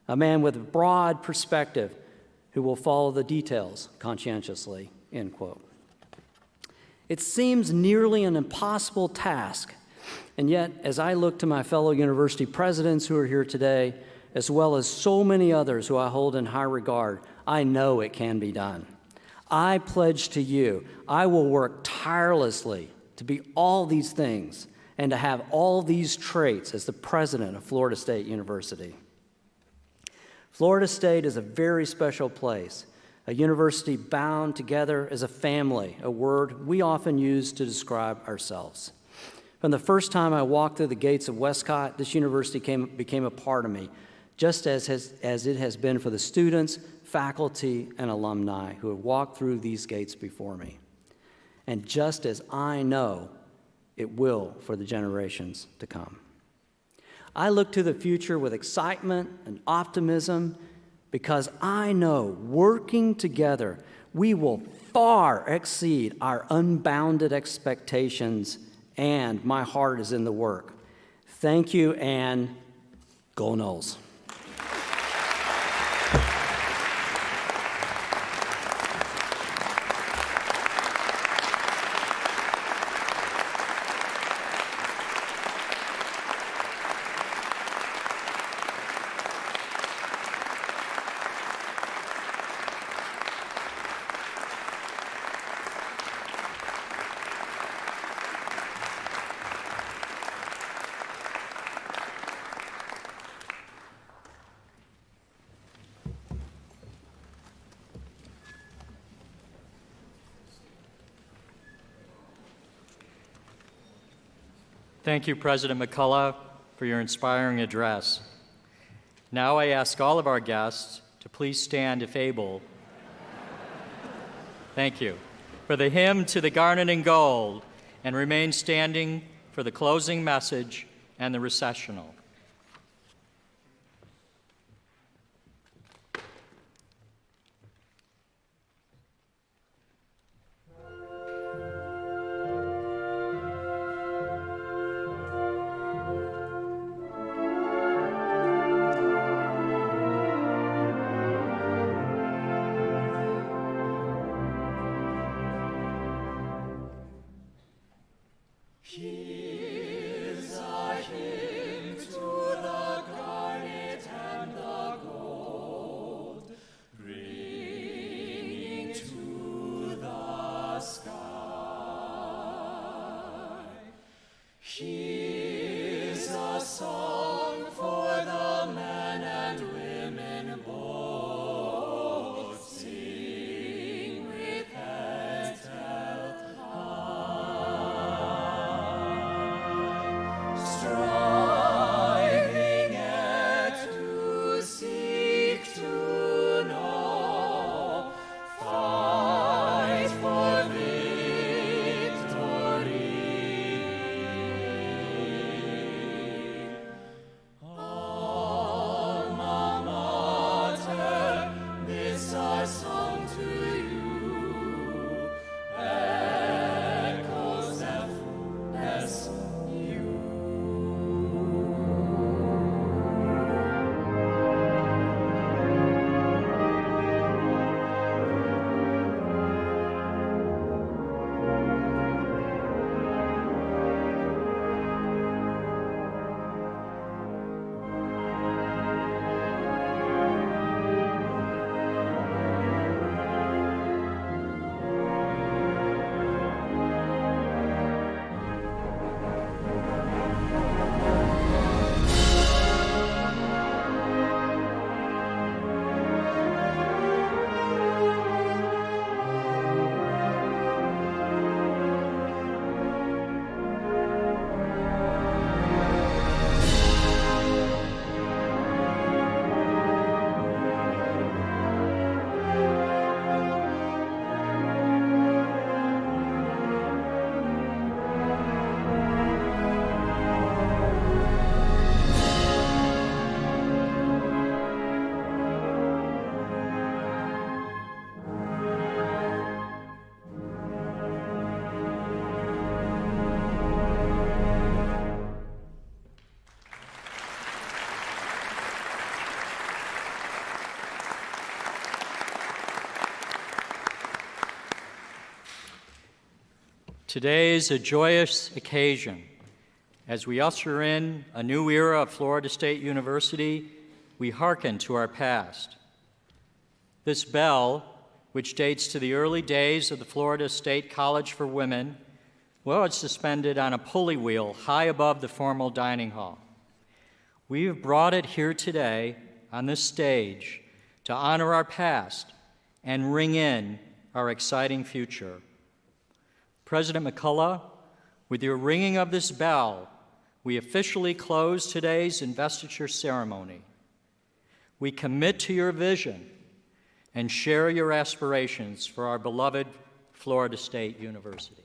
a man with broad perspective who will follow the details conscientiously," end quote. It seems nearly an impossible task, and yet as I look to my fellow university presidents who are here today, as well as so many others who I hold in high regard, I know it can be done. I pledge to you, I will work tirelessly to be all these things and to have all these traits as the president of Florida State University. Florida State is a very special place, a university bound together as a family, a word we often use to describe ourselves. From the first time I walked through the gates of Westcott, this university became a part of me, just as it has been for the students, faculty, and alumni who have walked through these gates before me. And just as I know it will for the generations to come. I look to the future with excitement and optimism because I know working together we will far exceed our unbounded expectations, and my heart is in the work. Thank you, and go Noles. Thank you, President McCullough, for your inspiring address. Now I ask all of our guests to please stand if able. Thank you. For the hymn to the Garnet and Gold, and remain standing for the closing message and the recessional. Here's a hymn to the garnet and the gold, bringing to the sky. Here's a song for the men and women both, sing with heads held high, striving yet to seek to know, fight for victory. Alma Mater, this our song to you, echoes FSU. Today is a joyous occasion. As we usher in a new era of Florida State University, we hearken to our past. This bell, which dates to the early days of the Florida State College for Women, well, it's suspended on a pulley wheel high above the formal dining hall. We have brought it here today on this stage to honor our past and ring in our exciting future. President McCullough, with your ringing of this bell, we officially close today's investiture ceremony. We commit to your vision and share your aspirations for our beloved Florida State University.